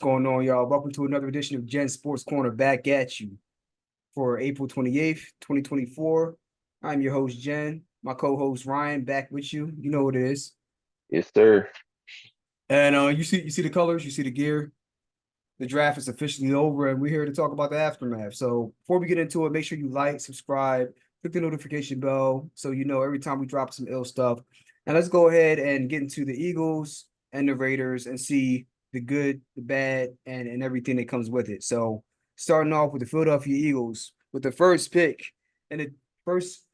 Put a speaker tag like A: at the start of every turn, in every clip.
A: going on, y'all? Welcome to another edition of Gen Sports Corner back at you for April 28th, 2024. I'm your host, Jen. My co-host, Ryan, back with you. You know what it is.
B: Yes, sir.
A: And you see the colors, you see the gear. The draft is officially over, and we're here to talk about the aftermath. So before we get into it, make sure you like, subscribe, click the notification bell so you know every time we drop some ill stuff. And let's go ahead and get into the Eagles and the Raiders and see the good, the bad, and everything that comes with it. So starting off with the Philadelphia Eagles with the first pick and the first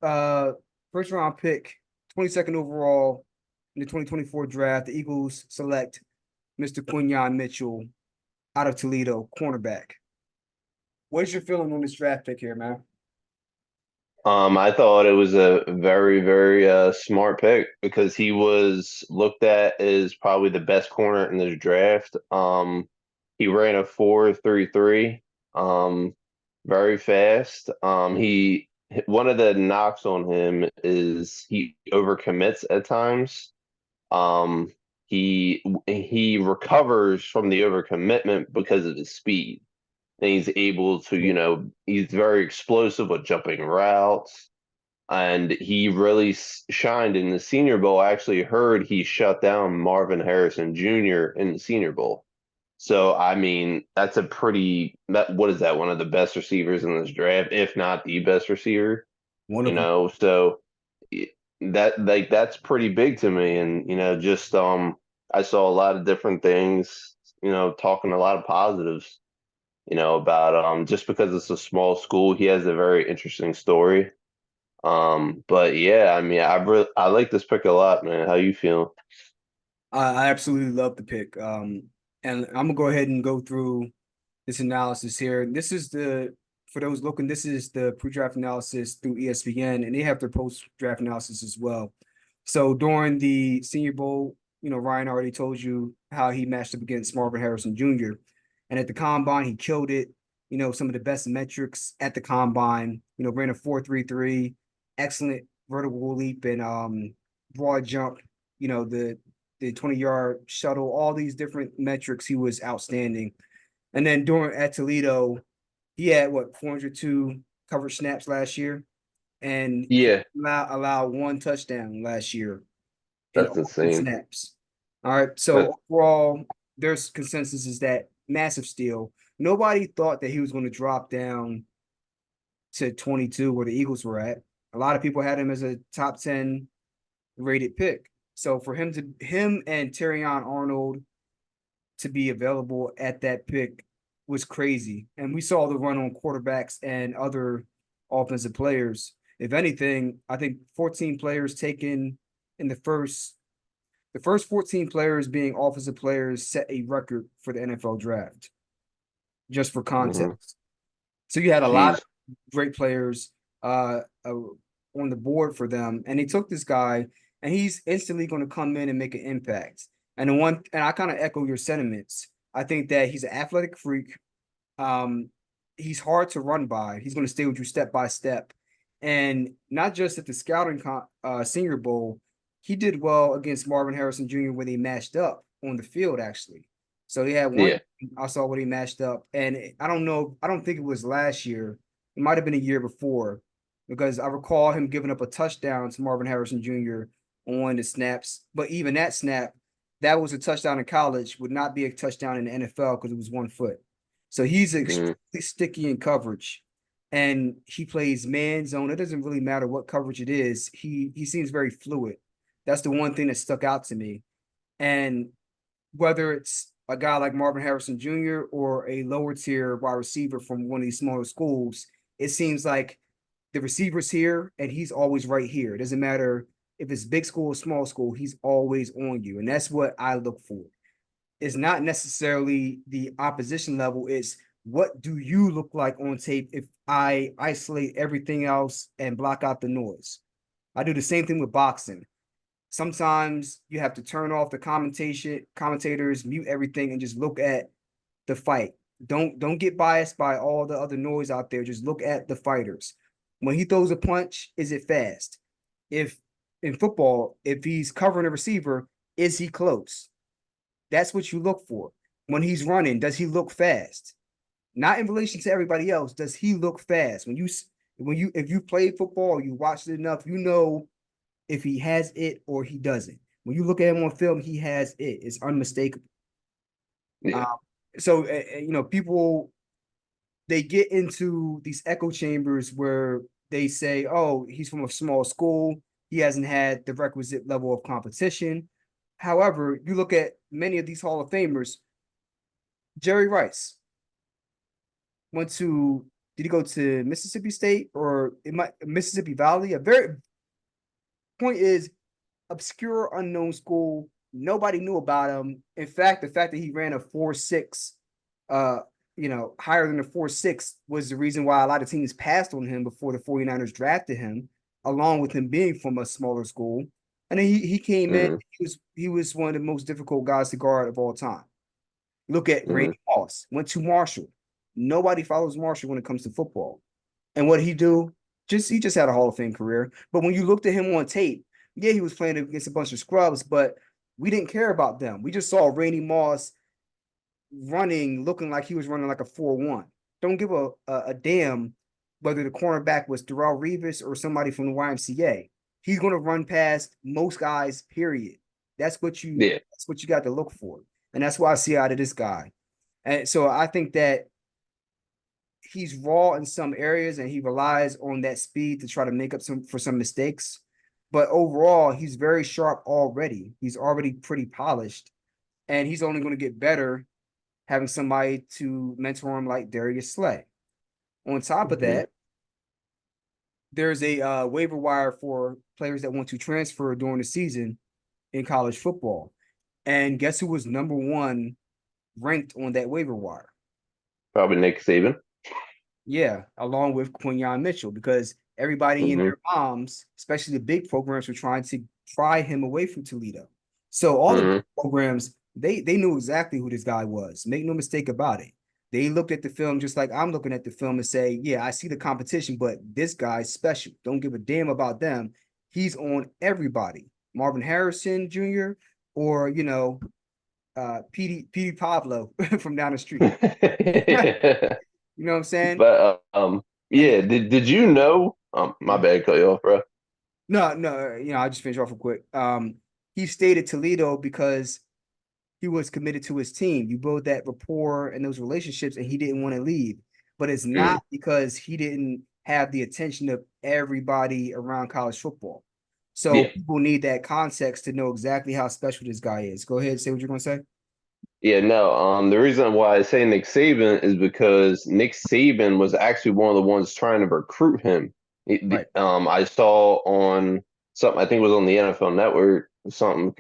A: round pick, 22nd overall in the 2024 draft, the Eagles select Mr. Quinyon Mitchell out of Toledo, cornerback. What's your feeling on this draft pick here, man?
B: I thought it was a very, very smart pick because he was looked at as probably the best corner in this draft. He ran a 4.33, very fast. He one of the knocks on him is he overcommits at times. Um, he recovers from the overcommitment because of his speed. And he's able to, he's very explosive with jumping routes. And he really shined in the Senior Bowl. I actually heard he shut down Marvin Harrison Jr. in the Senior Bowl. So, I mean, that's what is that? One of the best receivers in this draft, if not the best receiver,
A: One of them.
B: So that's pretty big to me. And, I saw a lot of different things, talking a lot of positives about just because it's a small school, he has a very interesting story. But yeah, I mean, I like this pick a lot, man. How you feeling?
A: I absolutely love the pick. And I'm gonna go ahead and go through this analysis here. For those looking, this is the pre-draft analysis through ESPN, and they have their post-draft analysis as well. So during the Senior Bowl, Ryan already told you how he matched up against Marvin Harrison Jr. And at the combine, he killed it. Some of the best metrics at the combine. Ran a 4.33, excellent vertical leap and broad jump. The 20-yard shuttle, all these different metrics, he was outstanding. And then at Toledo, he had 402 coverage snaps last year, and he
B: Yeah,
A: allowed one touchdown last year in
B: that's
A: all three
B: insane.
A: snaps. All right,
B: That,
A: so overall, there's consensus is that massive steal. Nobody thought that he was going to drop down to 22 where the Eagles were at. A lot of people had him as a top 10 rated pick. So for him and Terrion Arnold to be available at that pick was crazy. And we saw the run on quarterbacks and other offensive players. If anything, I think 14 players taken in the first 14 players being offensive players set a record for the NFL draft, just for
B: mhm.
A: context. So you had a lot of
B: Jeez.
A: great players on the board for them, and they took this guy, and he's instantly going to come in and make an impact. And I kind of echo your sentiments. I think that he's an athletic freak. He's hard to run by. He's going to stay with you step by step, and not just at the scouting Senior Bowl. He did well against Marvin Harrison Jr. when they matched up on the field, actually. So he had one.
B: Yeah.
A: I saw when he matched up, and I don't know. I don't think it was last year. It might have been a year before, because I recall him giving up a touchdown to Marvin Harrison Jr. on one of the snaps. But even that snap, that was a touchdown in college, would not be a touchdown in the NFL because it was 1 foot. So he's
B: Mhm.
A: extremely sticky in coverage, and he plays man zone. It doesn't really matter what coverage it is. He seems very fluid. That's the one thing that stuck out to me. And whether it's a guy like Marvin Harrison Jr. or a lower tier wide receiver from one of these smaller schools, it seems like the receiver's here and he's always right here. It doesn't matter if it's big school or small school, he's always on you. And that's what I look for. It's not necessarily the opposition level, it's what do you look like on tape if I isolate everything else and block out the noise. I do the same thing with boxing. Sometimes you have to turn off the commentators, mute everything, and just look at the fight. Don't get biased by all the other noise out there. Just look at the fighters. When he throws a punch, is it fast? If in football, if he's covering a receiver, is he close? That's what you look for. when he's running, does he look fast? Not in relation to everybody else. Does he look fast? If you played football, you watched it enough, you know if he has it or he doesn't. When you look at him on film, he has it. It's unmistakable.
B: Yeah.
A: People they get into these echo chambers where they say, "Oh, he's from a small school. He hasn't had the requisite level of competition." However, you look at many of these Hall of Famers. Jerry Rice went to. Did he go to Mississippi State or Mississippi Valley? A very point is obscure, unknown school. Nobody knew about him. In fact, the fact that he ran a 4.6, higher than a 4.6 was the reason why a lot of teams passed on him before the 49ers drafted him, along with him being from a smaller school. And then he came in,
B: Mm-hmm.
A: he was one of the most difficult guys to guard of all time. Look at
B: Mm-hmm.
A: Randy Moss, went to Marshall. Nobody follows Marshall when it comes to football. And what he do? He just had a Hall of Fame career. But when you looked at him on tape, yeah, he was playing against a bunch of scrubs, but we didn't care about them. We just saw Randy Moss running, looking like he was running like a 4.1. Don't give a damn whether the cornerback was Darrell Revis or somebody from the YMCA. He's going to run past most guys, period.
B: Yeah.
A: That's what you got to look for. And that's what I see out of this guy. And so I think that he's raw in some areas and he relies on that speed to try to make up for some mistakes. But overall, he's very sharp already. He's already pretty polished. And he's only going to get better having somebody to mentor him like Darius Slay. On top of
B: Mm-hmm.
A: that, there's a waiver wire for players that want to transfer during the season in college football. And guess who was number one ranked on that waiver wire?
B: Probably Nick Saban.
A: Yeah, along with Quinyon Mitchell, because everybody and
B: Mm-hmm.
A: their moms, especially the big programs, were trying to pry him away from Toledo. So all the big
B: Mm-hmm.
A: programs, they knew exactly who this guy was. Make no mistake about it. They looked at the film just like I'm looking at the film and say, yeah, I see the competition, but this guy's special. Don't give a damn about them. He's on everybody. Marvin Harrison Jr. or Petey Pablo from down the street. You know what I'm saying?
B: But
A: And
B: yeah. Did you know? My bad, cut you off, bro.
A: no, I just finished off real quick. He stayed at Toledo because he was committed to his team. You build that rapport and those relationships, and he didn't want to leave. But it's
B: Mm.
A: not because he didn't have the attention of everybody around college football. So
B: Yeah.
A: people need that context to know exactly how special this guy is. Go ahead and say what you're gonna say.
B: Yeah, no. The reason why I say Nick Saban is because Nick Saban was actually one of the ones trying to recruit him.
A: Right.
B: I saw on something, I think it was on the NFL Network, something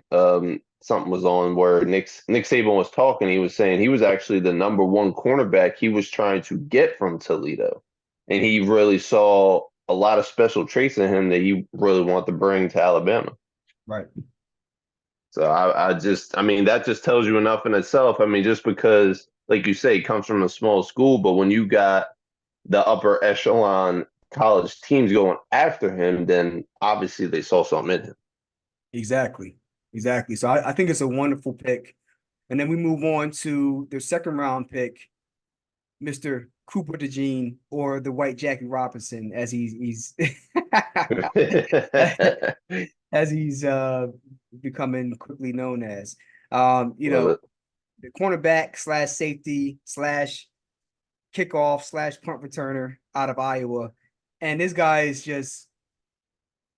B: was on where Nick Saban was talking. He was saying he was actually the number one cornerback he was trying to get from Toledo, and he really saw a lot of special traits in him that he really wanted to bring to Alabama.
A: Right.
B: So I mean, that just tells you enough in itself. I mean, just because, like you say, he comes from a small school, but when you got the upper echelon college teams going after him, then obviously they saw something in him.
A: Exactly. Exactly. So I think it's a wonderful pick. And then we move on to their second round pick, Mr. Cooper DeJean, or the White Jackie Robinson, as he's as he's becoming quickly known as.
B: Love it.
A: The cornerback slash safety slash kickoff slash punt returner out of Iowa. And this guy is just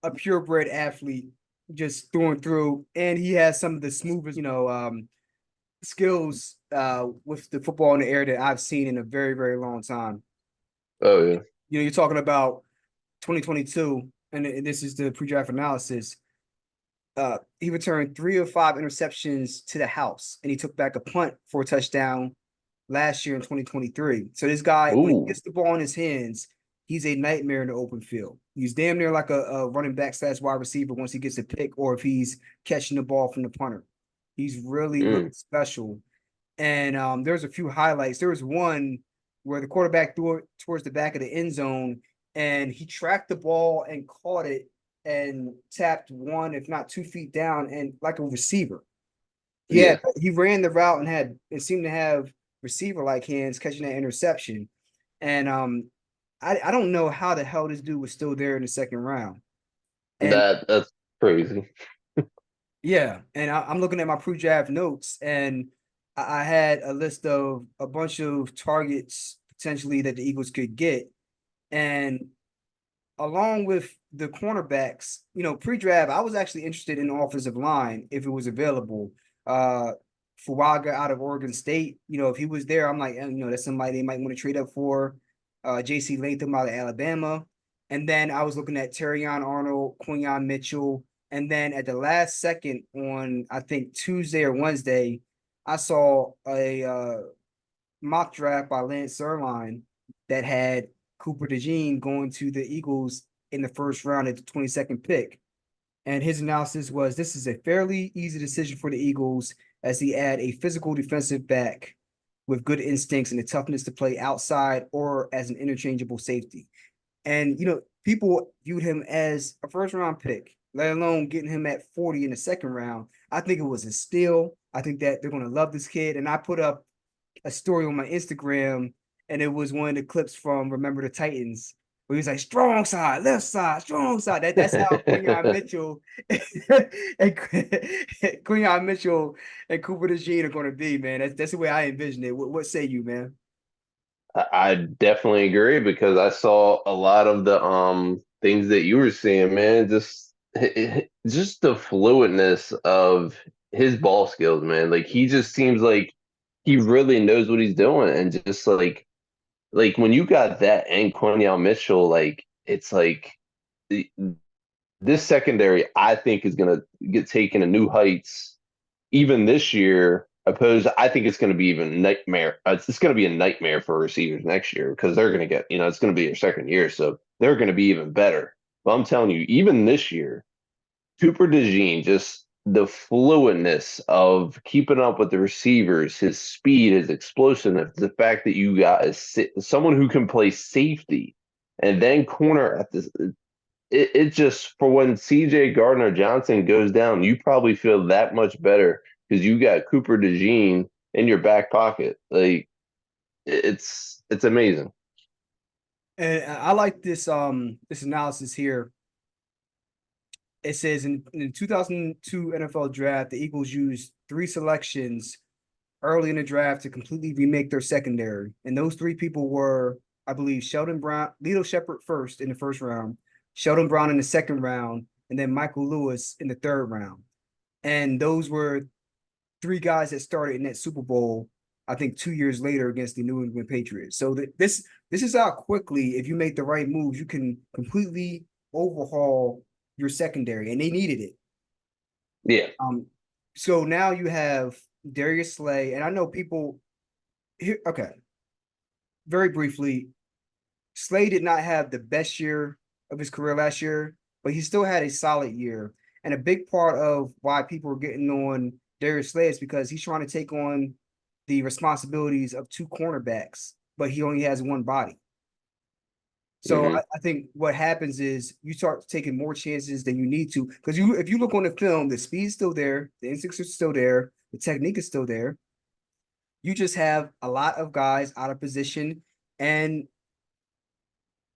A: a purebred athlete, just through and through. And he has some of the smoothest, skills with the football in the air that I've seen in a very, very long time.
B: Oh yeah.
A: You're talking about 2022, and this is the pre-draft analysis. He returned 3 of 5 interceptions to the house, and he took back a punt for a touchdown last year in 2023. So this guy, when he
B: Ooh.
A: gets the ball in his hands, he's a nightmare in the open field. He's damn near like a running back slash wide receiver once he gets a pick or if he's catching the ball from the punter. He's really, really
B: Mm.
A: special. And there's a few highlights. There was one where the quarterback threw it towards the back of the end zone and he tracked the ball and caught it and tapped 1, if not 2 feet down and like a receiver. Yeah,
B: Yeah,
A: he ran the route and it seemed to have receiver like hands catching that interception. And I don't know how the hell this dude was still there in the second round. And
B: that's crazy.
A: yeah, and I'm looking at my pre-draft notes, and I had a list of a bunch of targets potentially that the Eagles could get, and along with the cornerbacks, pre-draft, I was actually interested in the offensive line if it was available. Fuaga out of Oregon State, if he was there, I'm like, that's somebody they might want to trade up for. JC Latham out of Alabama. And then I was looking at Terrion Arnold, Quinyon Mitchell. And then at the last second on, I think Tuesday or Wednesday, I saw a mock draft by Lance Zierlein that had Cooper DeJean going to the Eagles in the first round at the 22nd pick. And his analysis was this is a fairly easy decision for the Eagles as he add a physical defensive back with good instincts and the toughness to play outside or as an interchangeable safety. And people viewed him as a first round pick, let alone getting him at 40 in the second round. I think it was a steal. I think that they're going to love this kid. And I put up a story on my Instagram, and it was one of the clips from Remember the Titans, where he was like, strong side, left side, strong side. That's how Quinyon Mitchell and Quinyon Mitchell and Cooper DeJean are going to be, man. That's the way I envision it. What say you, man?
B: I definitely agree because I saw a lot of the things that you were seeing, man. Just the fluidness of his ball skills, man. Like he just seems like he really knows what he's doing, and just like when you got that and Quinyon Mitchell, like it's like the- this secondary, I think is gonna get taken to new heights even this year. Opposed, I think it's going to be even nightmare. It's going to be a nightmare for receivers next year because they're going to get, it's going to be their second year, so they're going to be even better. But I'm telling you, even this year, Cooper DeJean, just the fluidness of keeping up with the receivers, his speed, his explosiveness, the fact that you got someone who can play safety and then corner at this. It just for when CJ Gardner Johnson goes down, you probably feel that much better because you got Cooper DeJean in your back pocket. Like it's amazing.
A: And I like this analysis here. It says in the 2002 NFL draft, the Eagles used three selections early in the draft to completely remake their secondary. And those three people were, I believe, Sheldon Brown, Lito Shepard first in the first round, Sheldon Brown in the second round, and then Michael Lewis in the third round. And those were three guys that started in that Super Bowl, I think 2 years later against the New England Patriots. So this is how quickly, if you make the right moves, you can completely overhaul your secondary, and they needed it.
B: Yeah.
A: So now you have Darius Slay, and I know people here. Okay, very briefly, Slay did not have the best year of his career last year, but he still had a solid year. And a big part of why people are getting on Darius Slay is because he's trying to take on the responsibilities of two cornerbacks, but he only has one body. So
B: Hmm.
A: I think what happens is you start taking more chances than you need to. Because if you look on the film, the speed's still there, the instincts are still there, the technique is still there. You just have a lot of guys out of position. And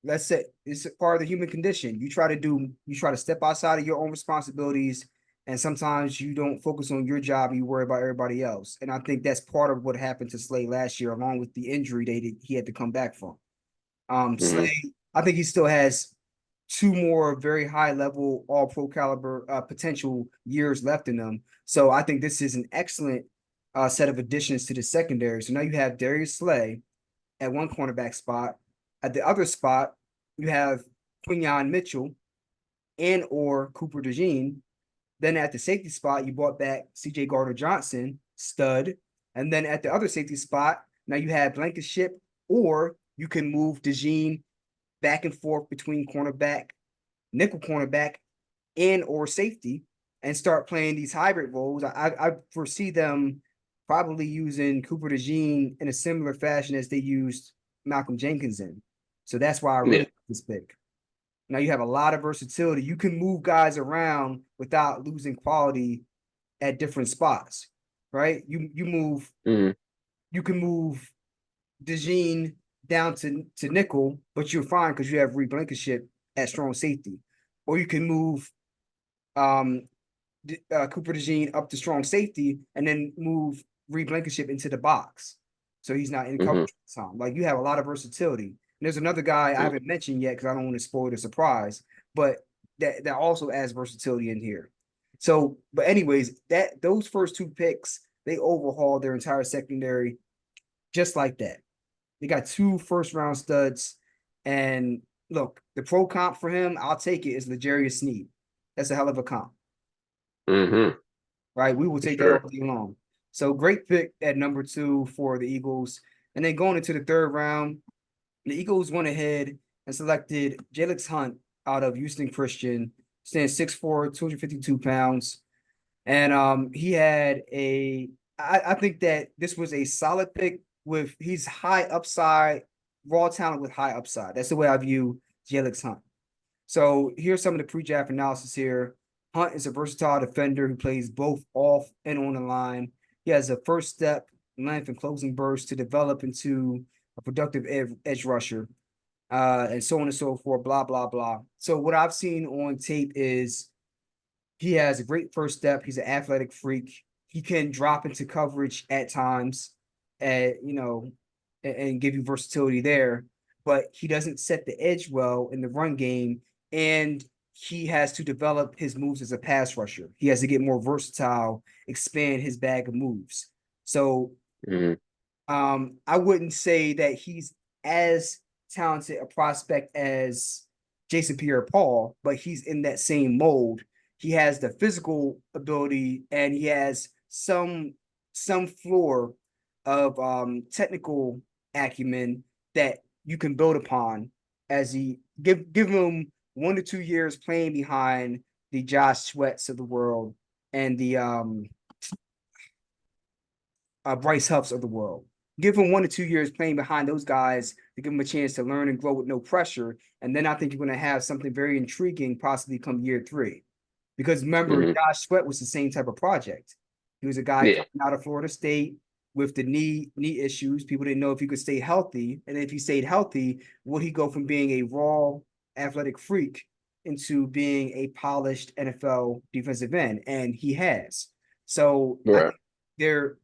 A: let's say it's part of the human condition. You try to step outside of your own responsibilities. And sometimes you don't focus on your job, you worry about everybody else. And I think that's part of what happened to Slay last year, along with the injury that he had to come back from.
B: Hmm.
A: Slay, I think he still has two more very high level, all pro caliber potential years left in them. So I think this is an excellent set of additions to the secondary. So now you have Darius Slay at one cornerback spot. At the other spot, you have Quinyon Mitchell and or Cooper DeJean. Then at the safety spot, you brought back CJ Gardner Johnson, stud. And then at the other safety spot, now you have Blankenship, or you can move DeJean back and forth between cornerback, nickel cornerback, and or safety, and start playing these hybrid roles. I foresee them probably using Cooper DeJean in a similar fashion as they used Malcolm Jenkins in. So that's why I really
B: Yeah.
A: like this pick. Now you have a lot of versatility. You can move guys around without losing quality at different spots. right? You move,
B: Mhm.
A: you can move DeJean down to nickel, but you're fine because you have Reed Blankenship at strong safety, or you can move um Cooper DeJean up to strong safety and then move Reed Blankenship into the box, so he's not in
B: Mhm.
A: coverage all the time. Like you have a lot of versatility. And there's another guy I
B: Mhm.
A: haven't mentioned yet because I don't want to spoil the surprise, but that also adds versatility in here. So, but anyways, that those first two picks they overhauled their entire secondary just like that. They got two first round studs. And look, the pro comp for him, I'll take it, is L'Jarius Sneed. That's a hell of a comp,
B: Mhm.
A: right? We will
B: For
A: take that all
B: sure.
A: day long. So great pick at number 2 for the Eagles. And then going into the third round, the Eagles went ahead and selected Jalyx Hunt out of Houston Christian, stands 6'4", 252 pounds. And he had I think that this was a solid pick with he's high upside, raw talent with high upside. That's the way I view Jalyx Hunt. So here's some of the pre-draft analysis here. Hunt is a versatile defender who plays both off and on the line. He has a first step, length, and closing burst to develop into a productive edge rusher, and so on and so forth, blah, blah, blah. So what I've seen on tape is he has a great first step. He's an athletic freak. He can drop into coverage at times, and give you versatility there. But he doesn't set the edge well in the run game, and he has to develop his moves as a pass rusher. He has to get more versatile, expand his bag of moves. So
B: Mhm.
A: I wouldn't say that he's as talented a prospect as Jason Pierre-Paul, but he's in that same mold. He has the physical ability and he has some floor of technical acumen that you can build upon as he give him 1 to 2 years playing behind the Josh Sweats of the world and the Bryce Huffs of the world. Give him 1 to 2 years playing behind those guys to give him a chance to learn and grow with no pressure. And then I think you're going to have something very intriguing possibly come year 3. Because remember,
B: Mhm.
A: Josh Sweat was the same type of project. He was a guy
B: Yeah.
A: coming out of Florida State with the knee issues. People didn't know if he could stay healthy. And if he stayed healthy, would he go from being a raw athletic freak into being a polished NFL defensive end? And he has. So I
B: Right.
A: think they're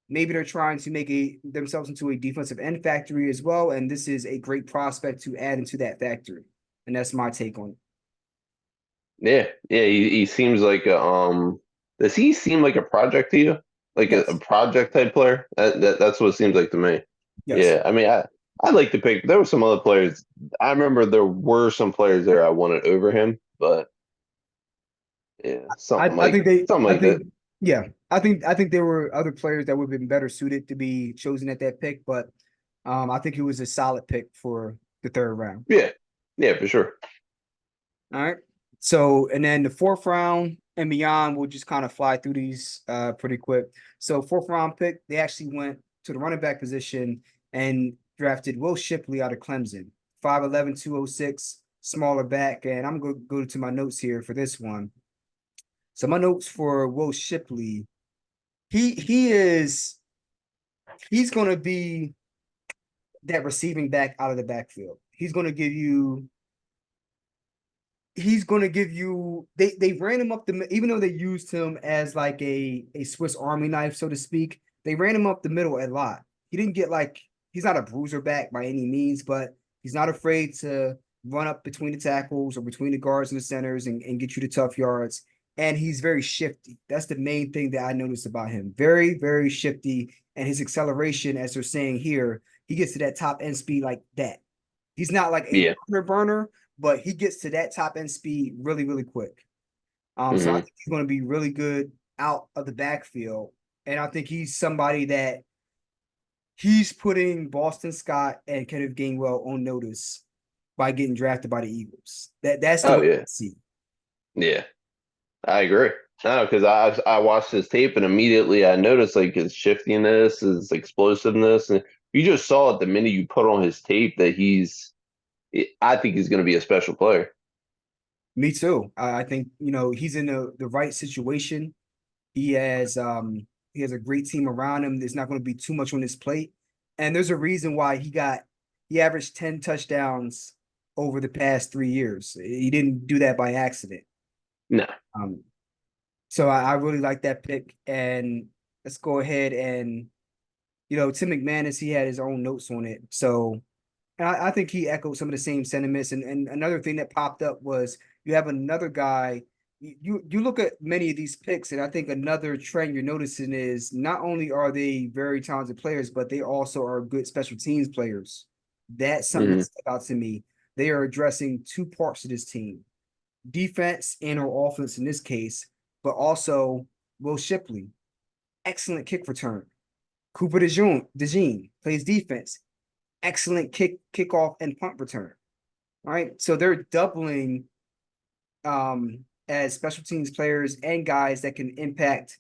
A: maybe they're trying to make themselves into a defensive end factory as well, and this is a great prospect to add into that factory. And that's my take on it.
B: Yeah. Yeah. He seems like a does he seem like a project to you? Like a
A: Yes,
B: project type player? That's what it seems like to me.
A: yes.
B: Yeah. I mean, I like to pick. There were some other players. I remember there were some players there I wanted over him, but yeah,
A: I think they
B: something
A: I
B: like that.
A: think yeah, I think there were other players that would have been better suited to be chosen at that pick, but I think it was a solid pick for the third round.
B: Yeah. Yeah, for sure.
A: All right. So, and then the fourth round and beyond, we'll just kind of fly through these pretty quick. So, fourth round pick, they actually went to the running back position and drafted Will Shipley out of Clemson, 5'11", 206, smaller back. And I'm going to go to my notes here for this one. So, my notes for Will Shipley, he he's going to be that receiving back out of the backfield. He's going to give you they ran him up the even though they used him as like a Swiss Army knife, so to speak, they ran him up the middle a lot. He didn't get like he's not a bruiser back by any means, but he's not afraid to run up between the tackles or between the guards and the centers and get you the tough yards. And he's very shifty. That's the main thing that I noticed about him. Very, very shifty. And his acceleration, as they're saying here, he gets to that top end speed like that. He's not like a
B: Yeah.
A: burner, but he gets to that top end speed really, really quick. So I
B: Hmm.
A: think he's going to be really good out of the backfield, and I think he's somebody that he's putting Boston Scott and Kenneth Gainwell on notice by getting drafted by the Eagles. That's the
B: Oh
A: way I
B: yeah.
A: see.
B: Yeah. I agree. No, because I watched his tape and immediately I noticed like his shiftiness, his explosiveness, and you just saw it the minute you put on his tape that I think he's going to be a special player.
A: Me too. I think he's in the right situation. He has He has a great team around him. There's not going to be too much on his plate. And there's a reason why he averaged 10 touchdowns over the past 3 years. He didn't do that by accident.
B: No.
A: Um, so I really like that pick. And let's go ahead and, Tim McMahon, he had his own notes on it. So I think he echoed some of the same sentiments. And another thing that popped up was you have another guy. You look at many of these picks, and I think another trend you're noticing is not only are they very talented players, but they also are good special teams players. That's something that stuck out to me. They are addressing two parts of this team, defense and or offense in this case, but also Will Shipley, excellent kick return. Cooper DeJean plays defense, excellent kickoff and punt return. All right. So they're doubling as special teams players and guys that can impact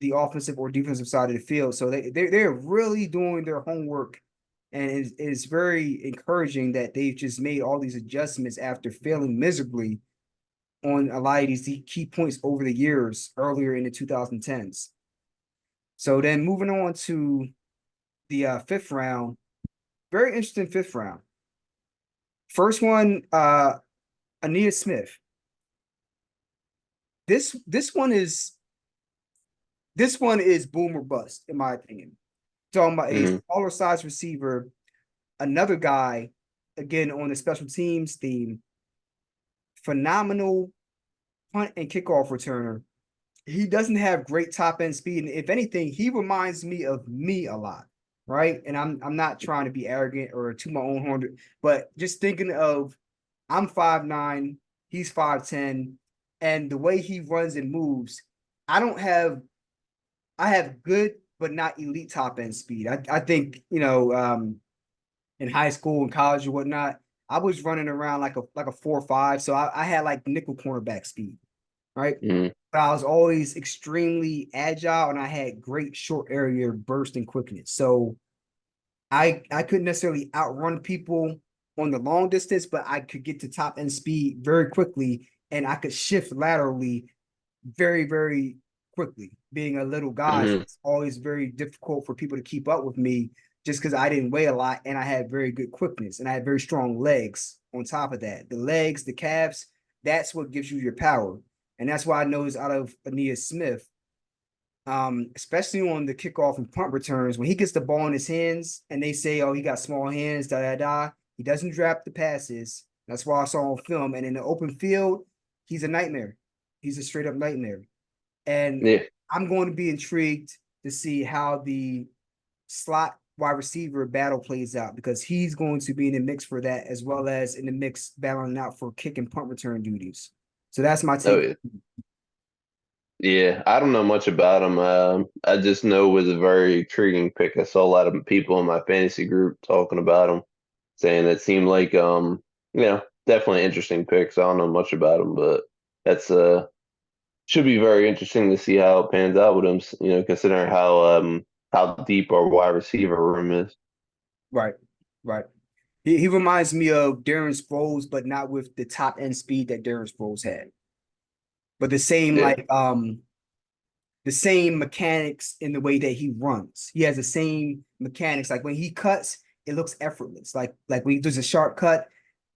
A: the offensive or defensive side of the field. So they're really doing their homework, and it's very encouraging that they've just made all these adjustments after failing miserably on a lot of these key points over the years earlier in the 2010s. So then moving on to the fifth round, very interesting fifth round. First one, Ainias Smith. This one is boom or bust, in my opinion. Talking about a smaller size receiver, another guy, again on the special teams theme, phenomenal punt and kickoff returner. He doesn't have great top end speed, and if anything, he reminds me of me a lot, right? And I'm not trying to be arrogant or to my own horn, but just thinking of I'm 5'9", he's 5'10", and the way he runs and moves, I have good but not elite top end speed. I think in high school and college or whatnot, I was running around like a 4.5, so I had like nickel cornerback speed, right? But I was always extremely agile and I had great short area burst and quickness. So I couldn't necessarily outrun people on the long distance, but I could get to top end speed very quickly and I could shift laterally very, very quickly. Being a little guy, so it's always very difficult for people to keep up with me just because I didn't weigh a lot and I had very good quickness and I had very strong legs on top of that. The legs, the calves, that's what gives you your power. And that's why I noticed out of Ainias Smith, especially on the kickoff and punt returns, when he gets the ball in his hands and they say, oh, he got small hands, he doesn't drop the passes. That's why I saw on film. And in the open field, he's a nightmare. He's a straight up nightmare. And I'm going to be intrigued to see how the slot wide receiver battle plays out because he's going to be in the mix for that as well as in the mix battling out for kick and punt return duties. So that's my take.
B: Yeah, I don't know much about him. I just know it was a very intriguing pick. I saw a lot of people in my fantasy group talking about him, saying it seemed like definitely interesting picks. I don't know much about him, but that's should be very interesting to see how it pans out with him. Considering how deep our wide receiver room is.
A: Right. He reminds me of Darren Sproles, but not with the top end speed that Darren Sproles had. But the same the same mechanics in the way that he runs. He has the same mechanics. Like when he cuts, it looks effortless. Like when he does a sharp cut,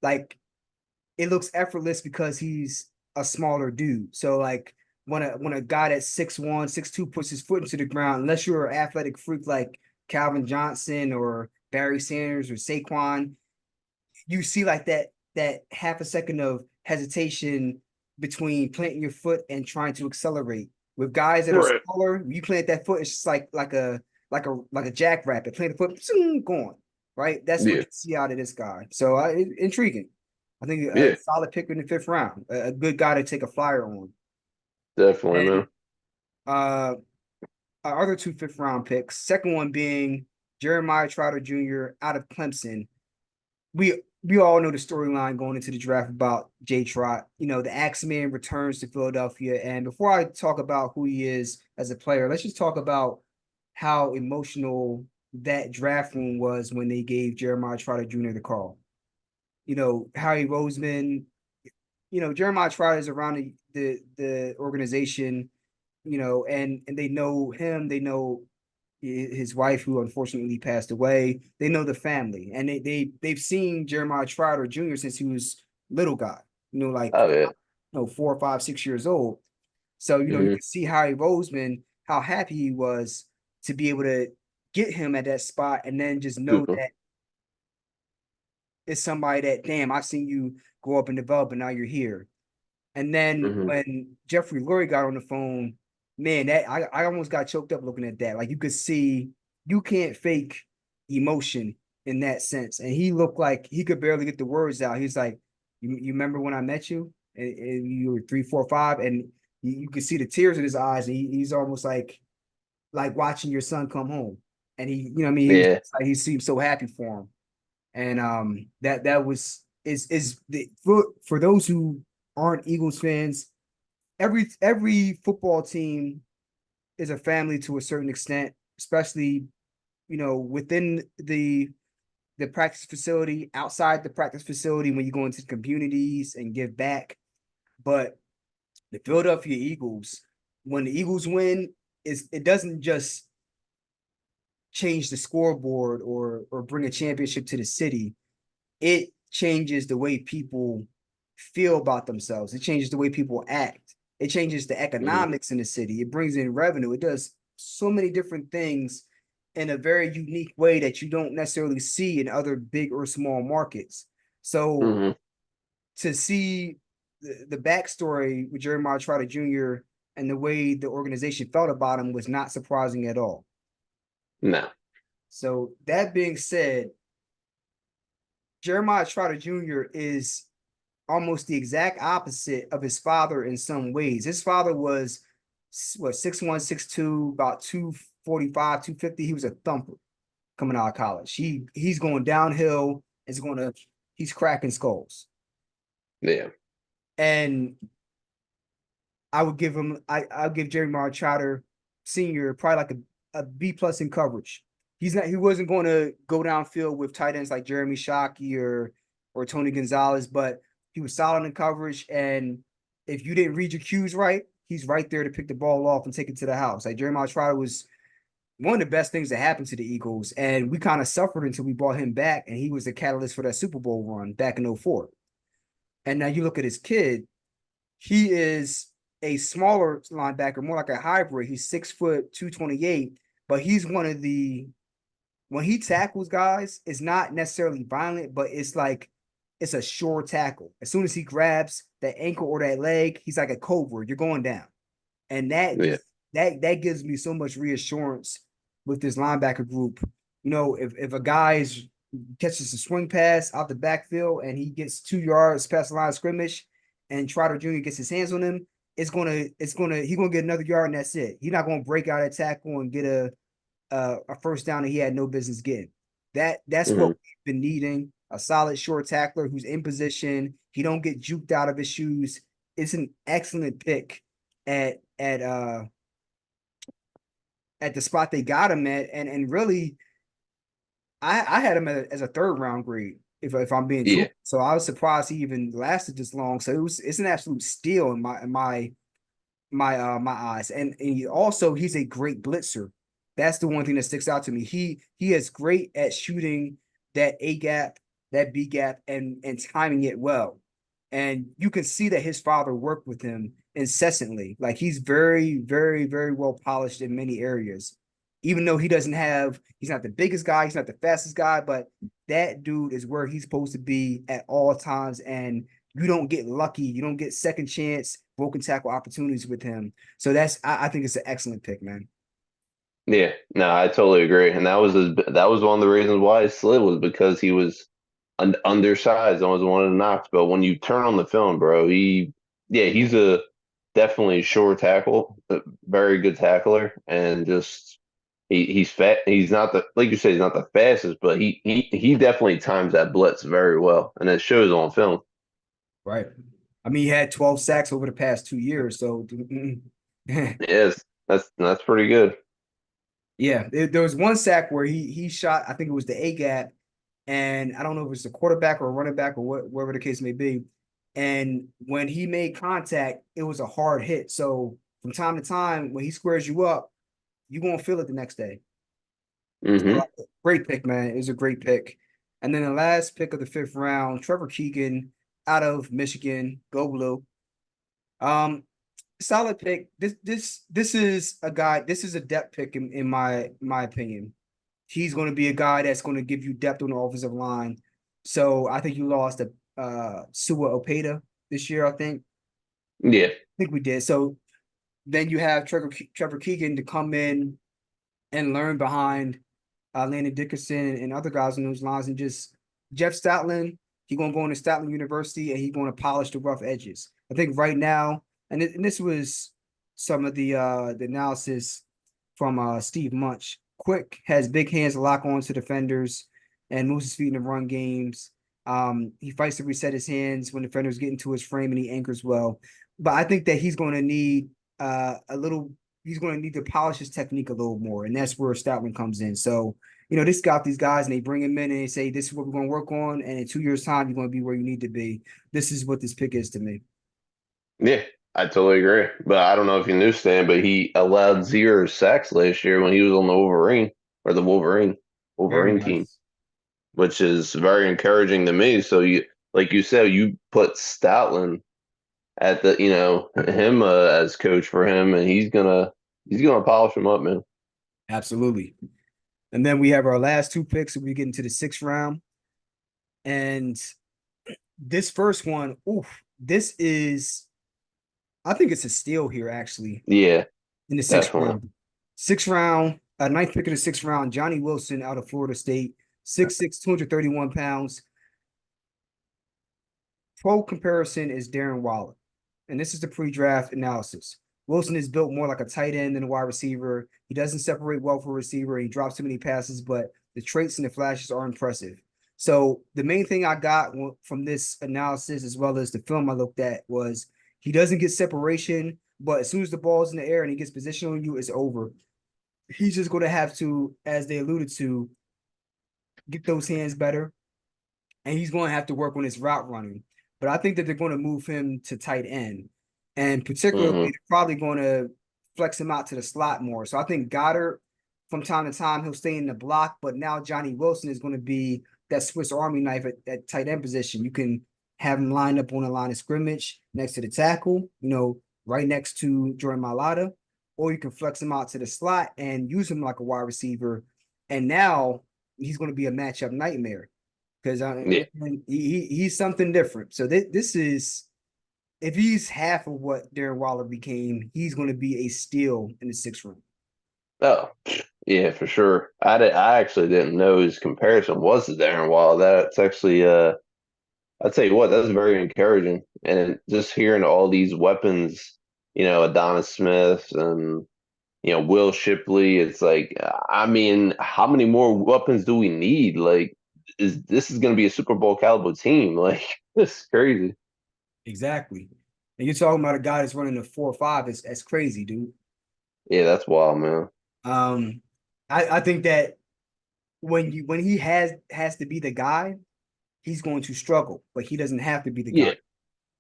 A: like it looks effortless because he's a smaller dude. So like when a guy that's 6'1", 6'2" puts his foot into the ground, unless you're an athletic freak like Calvin Johnson or Barry Sanders or Saquon, you see like that half a second of hesitation between planting your foot and trying to accelerate. With guys that are smaller, you plant that foot, it's just like a jackrabbit. Plant the foot, zoom, gone. Right? That's what you see out of this guy. So intriguing. I think a solid pick in the fifth round. A good guy to take a flyer on.
B: Definitely,
A: And,
B: man.
A: Our other two fifth round picks. Second one being Jeremiah Trotter Jr. out of Clemson. We all know the storyline going into the draft about J Trot. The Axeman returns to Philadelphia. And before I talk about who he is as a player, let's just talk about how emotional that draft room was when they gave Jeremiah Trotter Jr. the call. Howie Roseman, Jeremiah Trotter is around the organization, and they know him, they know his wife, who unfortunately passed away. They know the family, and they've seen Jeremiah Trotter Jr. since he was little guy, like
B: Oh yeah.
A: 4, 5, 6 years old. So you
B: Hmm.
A: can see Howie Roseman, how happy he was to be able to get him at that spot, and then just know
B: Hmm.
A: that it's somebody that, damn, I've seen you grow up and develop, and now you're here. And then
B: Hmm.
A: when Jeffrey Lurie got on the phone, man, that I almost got choked up looking at that. Like, you could see you can't fake emotion in that sense. And he looked like he could barely get the words out. He's like, you remember when I met you? And you were 3, 4, 5, and you could see the tears in his eyes. And he's almost like watching your son come home. And he, what I mean, he was
B: Yeah.
A: like, he seemed so happy for him. And that was is the for those who aren't Eagles fans, every football team is a family to a certain extent, especially within the practice facility, outside the practice facility, when you go into the communities and give back. But the Philadelphia Eagles, when the Eagles win, it doesn't just change the scoreboard or bring a championship to the city. It changes the way people feel about themselves. It changes the way people act. It changes the
B: Hmm.
A: economics in the city. It brings in revenue. It does so many different things in a very unique way that you don't necessarily see in other big or small markets. So
B: Hmm.
A: to see the backstory with Jeremiah Trotter Jr. and the way the organization felt about him was not surprising at all.
B: No.
A: So that being said, Jeremiah Trotter Jr. is almost the exact opposite of his father in some ways. His father was what, 6'1", 6'2", about 245, 250. He was a thumper coming out of college. He's going downhill, he's cracking skulls.
B: Yeah.
A: And I'll give Jeremiah Trotter Sr. probably like a B plus in coverage. He wasn't going to go downfield with tight ends like Jeremy Shockey or Tony Gonzalez, but he was solid in coverage. And if you didn't read your cues right, he's right there to pick the ball off and take it to the house. Like, Jeremiah Trotter was one of the best things that happened to the Eagles, and we kind of suffered until we brought him back, and he was the catalyst for that Super Bowl run back in '04. And now you look at his kid, he is a smaller linebacker, more like a hybrid. He's 6 foot 228, but he's one of the, when he tackles guys, it's not necessarily violent, but it's a sure tackle. As soon as he grabs that ankle or that leg, he's like a cobra. You're going down. And
B: Yeah.
A: that gives me so much reassurance with this linebacker group. If a guy catches a swing pass out the backfield and he gets 2 yards past the line of scrimmage, and Trotter Jr. gets his hands on him, he's gonna get another yard, and that's it. He's not gonna break out a tackle and get a first down that he had no business getting. That's what
B: Hmm.
A: we've been needing. A solid short tackler who's in position. He don't get juked out of his shoes. It's an excellent pick at at uh at the spot they got him at, and really, I had him as a third round grade, if I'm being true.
B: Yeah.
A: So I was surprised he even lasted this long. So it's an absolute steal in my eyes. And also, he's a great blitzer. That's the one thing that sticks out to me. He is great at shooting that A gap, that B gap, and timing it well. And you can see that his father worked with him incessantly. Like, he's very, very, very well polished in many areas. Even though he's not the biggest guy, he's not the fastest guy, but that dude is where he's supposed to be at all times. And you don't get lucky. You don't get second chance, broken tackle opportunities with him. So I think it's an excellent pick, man.
B: Yeah. No, I totally agree. And that was one of the reasons why he slid, was because he was undersized and was one of the knocks. But when you turn on the film, bro, he's a definitely sure tackle, a very good tackler, and just he's fat. He's not the, like you said, he's not the fastest, but he definitely times that blitz very well, and it shows on film.
A: Right. I mean, he had 12 sacks over the past 2 years. So,
B: Yes, that's pretty good.
A: yeah, there was one sack where he shot, I think it was the A gap, and I don't know if it's a quarterback or a running back or whatever the case may be. And when he made contact, it was a hard hit. So from time to time when he squares you up, you're gonna feel it the next day. So,
B: Mm-hmm.
A: great pick, man. It was a great pick. And then the last pick of the fifth round, Trevor Keegan out of Michigan, go blue. Um, Solid pick. This is a guy. This is a depth pick in my opinion. He's going to be a guy that's going to give you depth on the offensive line. So I think you lost a Sua Opeta this year.
B: Yeah.
A: I think we did. So then you have Trevor Keegan to come in and learn behind Landon Dickerson and other guys in those lines, and just Jeff Stoutland. He's gonna go into Stoutland University and he's gonna polish the rough edges. I think right now, and this was some of the analysis from Steve Munch. Quick has big hands to lock on to defenders and moves his feet in the run games. He fights to reset his hands when defenders get into his frame and he anchors well. But I think that he's going to need a little. He's going to need to polish his technique a little more, and that's where Stoutland comes in. So they scout these guys and they bring him in and they say, "This is what we're going to work on," and in 2 years' time, you're going to be where you need to be. This is what this pick is to me.
B: Yeah. I totally agree. But I don't know if you knew Stan, but he allowed 0 sacks last year when he was on the Wolverine or the
A: Very
B: Wolverine team,
A: nice.
B: which is very encouraging to me. So you, like you said, you put Stoutland at the, him as coach for him, and he's gonna polish him up, man.
A: Absolutely. And then we have our last two picks. We get into the sixth round, and this first one, oof, this is, I think it's a steal here actually
B: Yeah,
A: in the sixth
B: definitely.
A: round. Sixth round, ninth pick of the sixth round, Johnny Wilson out of Florida State, 6'6", 231 pounds. Pro comparison is Darren Waller. And this is the pre-draft analysis. Wilson is built more like a tight end than a wide receiver. He doesn't separate well for a receiver. He drops too many passes, but the traits and the flashes are impressive. So the main thing I got from this analysis, as well as the film I looked at, was he doesn't get separation, but as soon as the ball's in the air and he gets position on you, it's over. He's just going to have to, as they alluded to, get those hands better, and he's going to have to work on his route running. But I think that they're going to move him to tight end, and particularly
B: Hmm.
A: they're probably going to flex him out to the slot more. So I think Goddard, from time to time, he'll stay in the block, but now Johnny Wilson is going to be that Swiss Army knife at tight end position. You can have him lined up on the line of scrimmage next to the tackle, right next to Jordan Mailata, or you can flex him out to the slot and use him like a wide receiver. And now he's going to be a matchup nightmare because
B: Yeah.
A: he's something different. So this is, if he's half of what Darren Waller became, he's going to be a steal in the sixth round.
B: Oh, yeah, for sure. I actually didn't know his comparison was to Darren Waller. That's actually I'll tell you what, that's very encouraging. And just hearing all these weapons, Adonis Smith and Will Shipley, it's like, I mean, how many more weapons do we need? Like, this is going to be a Super Bowl caliber team? Like, this is crazy.
A: Exactly. And you're talking about a guy that's running a 4.5. It's crazy, dude.
B: Yeah, that's wild, man.
A: Um, I think that when he has to be the guy, he's going to struggle, but he doesn't have to be the guy.
B: Yeah,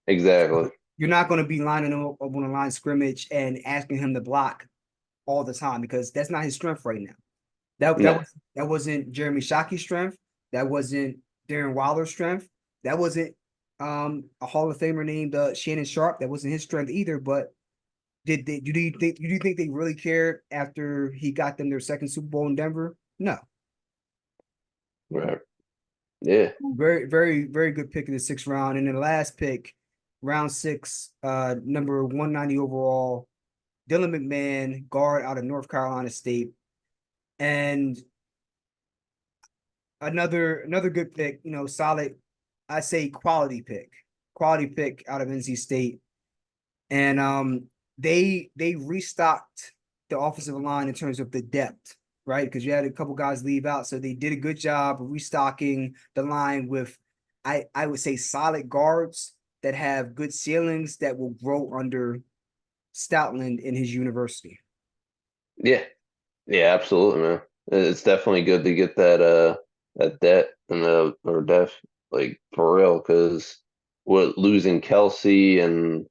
B: exactly.
A: You're not going to be lining him up on a line scrimmage and asking him to block all the time because that's not his strength right now.
B: No,
A: That wasn't Jeremy Shockey's strength. That wasn't Darren Waller's strength. That wasn't a Hall of Famer named Shannon Sharp. That wasn't his strength either. But do you think they really cared after he got them their second Super Bowl in Denver? No.
B: right. Yeah,
A: Very, very, very good pick in the sixth round. And then the last pick, round six, number 190 overall, Dylan McMahon, guard out of North Carolina State. And another good pick, solid, I say quality pick out of NC State. And they restocked the offensive line in terms of the depth, right? Because you had a couple guys leave out, so they did a good job of restocking the line with, I would say, solid guards that have good ceilings that will grow under Stoutland in his university.
B: yeah, yeah, absolutely, man. It's definitely good to get that debt and the or def like for real because what losing Kelsey and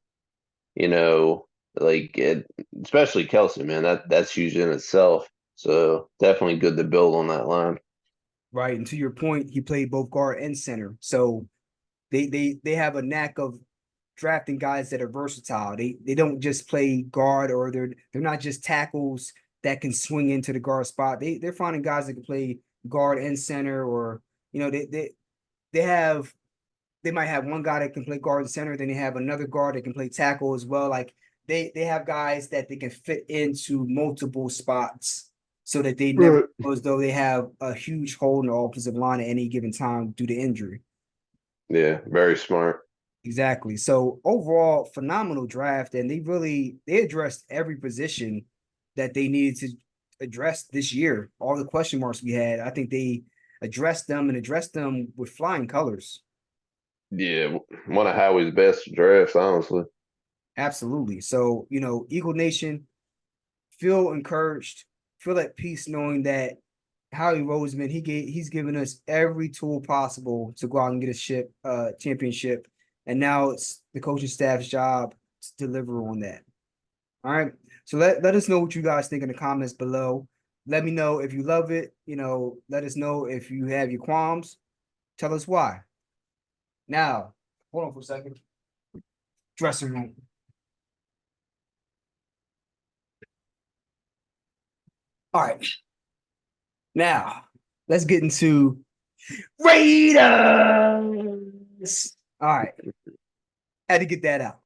B: you know Like especially Kelsey, man. That's huge in itself. So definitely good to build on that line.
A: Right. And to your point, he played both guard and center. So they have a knack of drafting guys that are versatile. They don't just play guard, or they're not just tackles that can swing into the guard spot. They're finding guys that can play guard and center, or they have they might have one guy that can play guard and center, then they have another guard that can play tackle as well. Like they have guys that they can fit into multiple spots so that they never
B: Right.
A: feel as though they have a huge hole in the offensive line at any given time due to injury.
B: Yeah, very smart.
A: Exactly. So overall, phenomenal draft, and they addressed every position that they needed to address this year. All the question marks we had, I think they addressed them with flying colors.
B: Yeah, one of Howie's best drafts, honestly.
A: Absolutely. So, Eagle Nation, feel encouraged, feel at peace knowing that Howie Roseman, he's given us every tool possible to go out and get a championship. And now it's the coaching staff's job to deliver on that. All right. So let us know what you guys think in the comments below. Let me know if you love it. Let us know if you have your qualms. Tell us why. Now, hold on for a second. Dressing room. All right. Now, let's get into Raiders. All right. Had to get that out.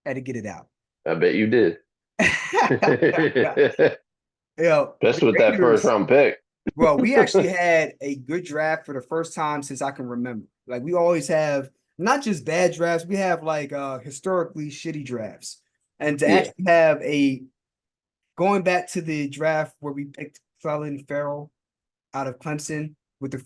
A: Had to get it out.
B: I bet you did.
A: The
B: Especially with that first
A: Raiders,
B: round pick.
A: well, we actually had a good draft for the first time since I can remember. Like we always have not just bad drafts, we have like historically shitty drafts. And to
B: Yeah.
A: actually have a going back to the draft where we picked Clelin Ferrell out of Clemson with the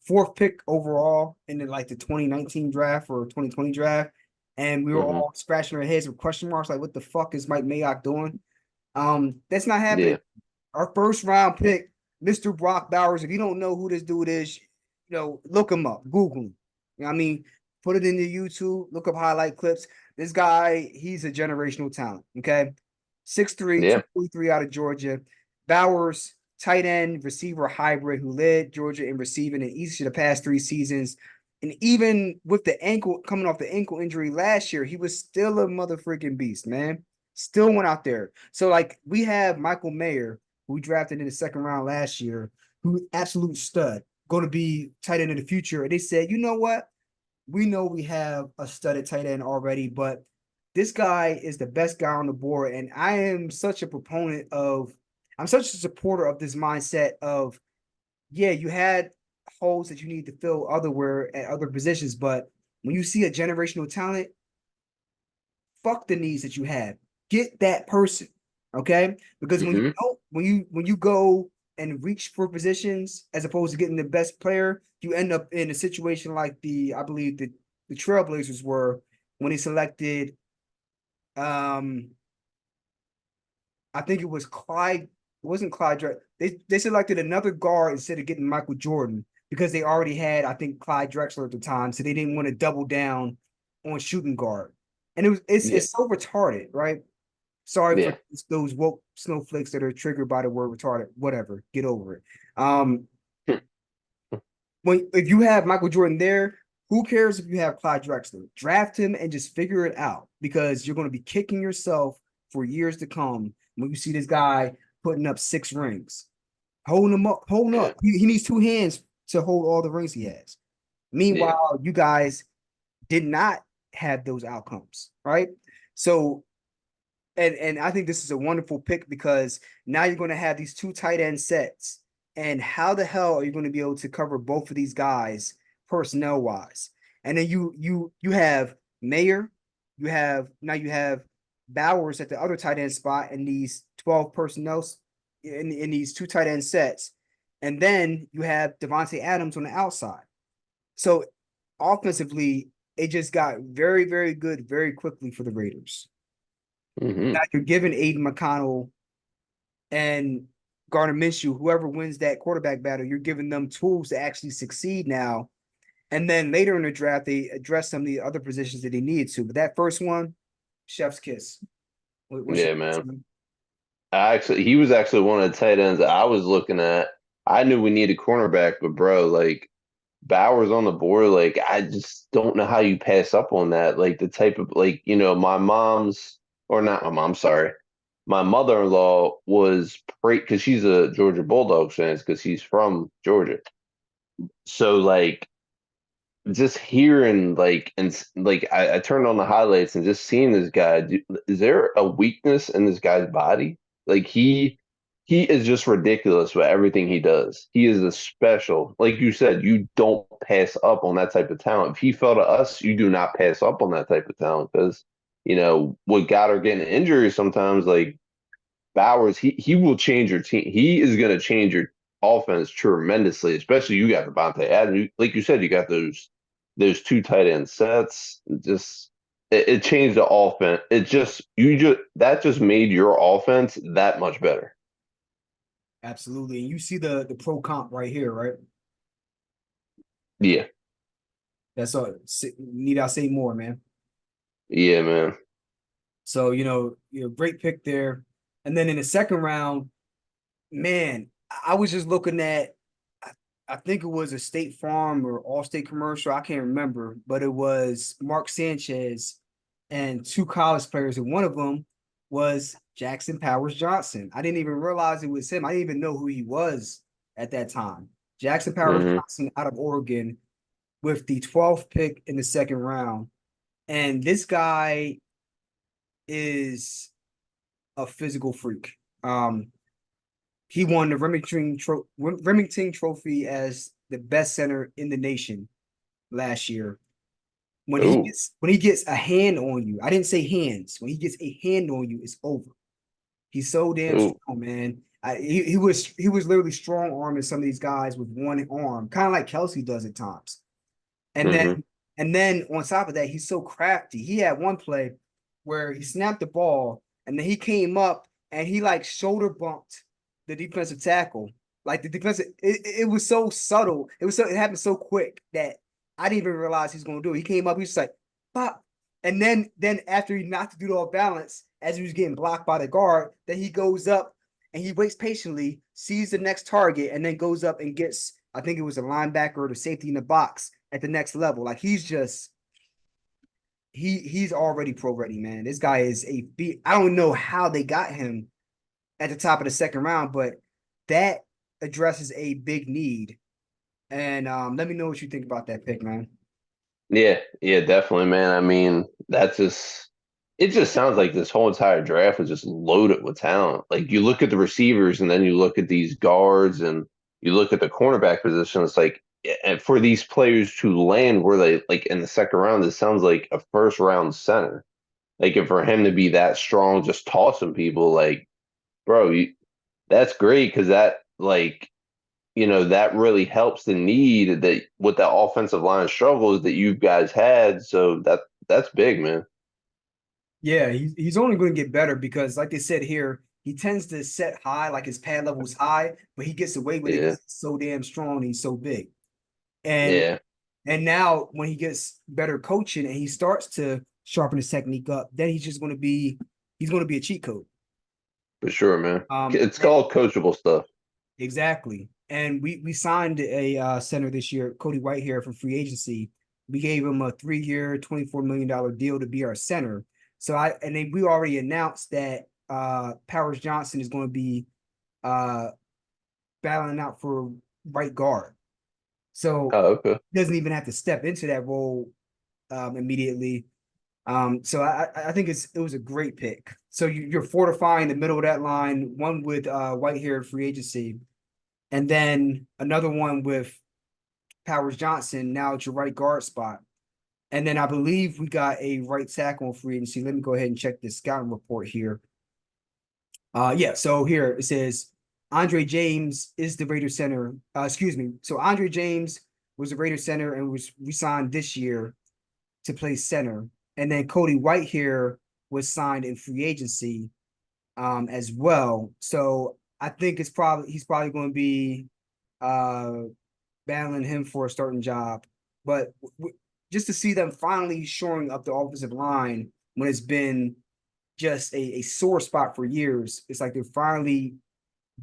A: fourth pick overall in the 2019 draft or 2020 draft. And we were
B: Hmm.
A: all scratching our heads with question marks like, what the fuck is Mike Mayock doing? That's not happening.
B: Yeah.
A: Our first round pick, Mr. Brock Bowers. If you don't know who this dude is, look him up, Google him. I mean, put it into YouTube, look up highlight clips. This guy, he's a generational talent. Okay. 6'3,
B: Yeah.
A: 243 out of Georgia. Bowers, tight end, receiver hybrid who led Georgia in receiving in each of the past 3 seasons. And even with the ankle coming off the ankle injury last year, he was still a motherfucking beast, man. Still went out there. So, we have Michael Mayer, who we drafted in the second round last year, who absolute stud, going to be tight end in the future. And they said, you know what? We know we have a studded tight end already, but this guy is the best guy on the board. And I'm such a supporter of this mindset of, yeah, you had holes that you need to fill otherwhere at other positions, but when you see a generational talent, fuck the needs that you have. Get that person. Okay. Because when you
B: Hmm.
A: don't, when you go and reach for positions as opposed to getting the best player, you end up in a situation like I believe the Trailblazers were when they selected I think it was Clyde, it wasn't Clyde Drexler. They selected another guard instead of getting Michael Jordan because they already had, I think, Clyde Drexler at the time. So they didn't want to double down on shooting guard. And
B: Yeah.
A: it's so retarded, right? Sorry for
B: Yeah.
A: those woke snowflakes that are triggered by the word retarded. Whatever, get over it. Um, if you have Michael Jordan there, who cares if you have Clyde Drexler? Draft him and just figure it out because you're going to be kicking yourself for years to come when you see this guy putting up 6 rings, holding him up, holding
B: Yeah.
A: up. He needs 2 hands to hold all the rings he has.
B: Yeah.
A: Meanwhile, you guys did not have those outcomes, right? So and I think this is a wonderful pick because now you're going to have these two tight end sets. And how the hell are you going to be able to cover both of these guys personnel wise? And then you have Mayer, you have Bowers at the other tight end spot in these 12 personnel in these two tight end sets. And then you have Devontae Adams on the outside. So offensively, it just got very, very good very quickly for the Raiders.
B: Hmm.
A: Now you're giving Aiden McConnell and Gardner Minshew, whoever wins that quarterback battle, you're giving them tools to actually succeed now. And then later in the draft, they address some of the other positions that they needed to. But that first one, chef's kiss. What's your
B: Yeah,
A: thoughts,
B: man.
A: man?
B: He was actually one of the tight ends I was looking at. I knew we needed cornerback, but bro, like Bowers on the board, like I just don't know how you pass up on that. Like the type of like, my mom's or not my mom, sorry. My mother-in-law was because she's a Georgia Bulldogs fan because she's from Georgia. So like just hearing like I turned on the highlights and just seeing this guy. Is there a weakness in this guy's body? Like he is just ridiculous with everything he does. He is a special, like you said, you don't pass up on that type of talent. If he fell to us, you do not pass up on that type of talent because with Goddard getting injuries sometimes, like Bowers, he will change your team. He is going to change your offense tremendously, especially you got Devontae Adams. Like you said, you got those two tight end sets. Just it changed the offense. It just that just made your offense that much better.
A: Absolutely. And you see the pro comp right here, right?
B: Yeah,
A: That's all. Need I say more, man?
B: yeah, man.
A: So, great pick there. And then in the second round, man, I was just looking at, I think it was a State Farm or Allstate commercial. I can't remember, but it was Mark Sanchez and two college players, and one of them was Jackson Powers Johnson. I didn't even realize it was him. I didn't even know who he was at that time. Jackson Powers
B: Hmm.
A: Johnson out of Oregon with the 12th pick in the second round. And this guy is a physical freak. He won the Remington Trophy as the best center in the nation last year.
B: Oh,
A: When he gets a hand on you, I didn't say hands. When he gets a hand on you, it's over. He's so damn
B: oh.
A: strong, man. He was literally strong arming some of these guys with one arm, kind of like Kelsey does at times. And then
B: Hmm.
A: and then on top of that, he's so crafty. He had one play where he snapped the ball and then he came up and he like shoulder bumped the defensive tackle. Like the defensive, it was so subtle. It happened so quick that I didn't even realize he's gonna do it. He came up, he's just like, pop. And then after he knocked the dude off balance, as he was getting blocked by the guard, then he goes up and he waits patiently, sees the next target, and then goes up and gets, I think it was a linebacker or the safety in the box at the next level. Like he's already pro ready, man. This guy is a beat. I don't know how they got him at the top of the second round, but that addresses a big need. And let me know what you think about that pick, man.
B: Yeah, yeah, definitely, man. I mean, it just sounds like this whole entire draft was just loaded with talent. Like you look at the receivers and then you look at these guards and you look at the cornerback position. It's like, and for these players to land where they like in the second round, this sounds like a first round center. Like, and for him to be that strong, just tossing people, like, bro, that's great because that really helps the need that with the offensive line struggles that you guys had. So that's big, man.
A: Yeah, he's only going to get better because, like they said here, he tends to set high, like his pad level is high, but he gets away with it
B: Yeah,
A: because he's so damn strong and he's so big. And
B: yeah,
A: and now when he gets better coaching and he starts to sharpen his technique up, then he's going to be a cheat code.
B: for sure, man. It's
A: And
B: called coachable stuff.
A: exactly. And we signed a center this year, Cody Whitehair from free agency. We gave him a 3-year, $24 million deal to be our center. So and then we already announced that Powers Johnson is going to be uh battling out for right guard. So
B: Oh, okay.
A: he doesn't even have to step into that role immediately. So I think it was a great pick. So you're fortifying the middle of that line, one with Whitehair free agency, and then another one with Powers Johnson now at your right guard spot. And then I believe we got a right tackle on free agency. Let me go ahead and check this scouting report here. Yeah, so here it says Andre James is the Raider center. Excuse me. So Andre James was the Raider center and was re-signed this year to play center. And then Cody Whitehair was signed in free agency as well. So I think he's probably going to be uh battling him for a starting job. But just to see them finally shoring up the offensive line when it's been just a sore spot for years. It's like they're finally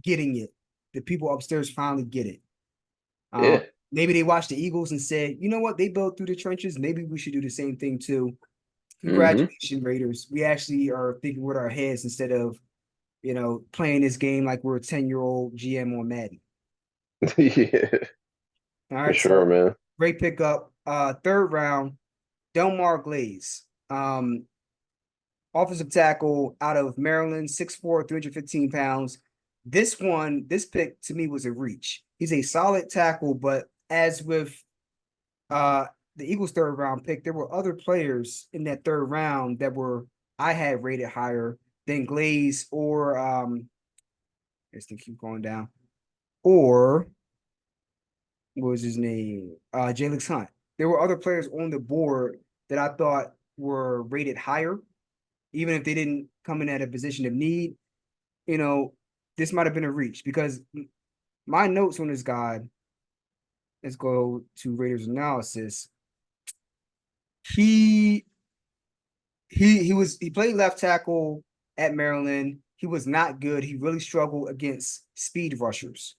A: getting it. The people upstairs finally get it.
B: Yeah.
A: Maybe they watched the Eagles and said, you know what, they built through the trenches. Maybe we should do the same thing too.
B: Mm-hmm.
A: Congratulations, Raiders. We actually are thinking with our heads instead of, playing this game like we're a 10-year-old GM on Madden.
B: Yeah,
A: All
B: for
A: right,
B: sure,
A: so
B: man.
A: great pickup. Third round, Delmar Glaze. Offensive tackle out of Maryland, 6'4", 315 pounds. This pick to me was a reach. He's a solid tackle, but as with uh the Eagles' third round pick, there were other players in that third round that I had rated higher than Glaze or let's keep going down. Or what was his name? Jalyx Hunt. There were other players on the board that I thought were rated higher, even if they didn't come in at a position of need. You know, this might have been a reach because my notes on this guy, let's go to Raiders analysis. He he played left tackle at Maryland. He was not good. He really struggled against speed rushers.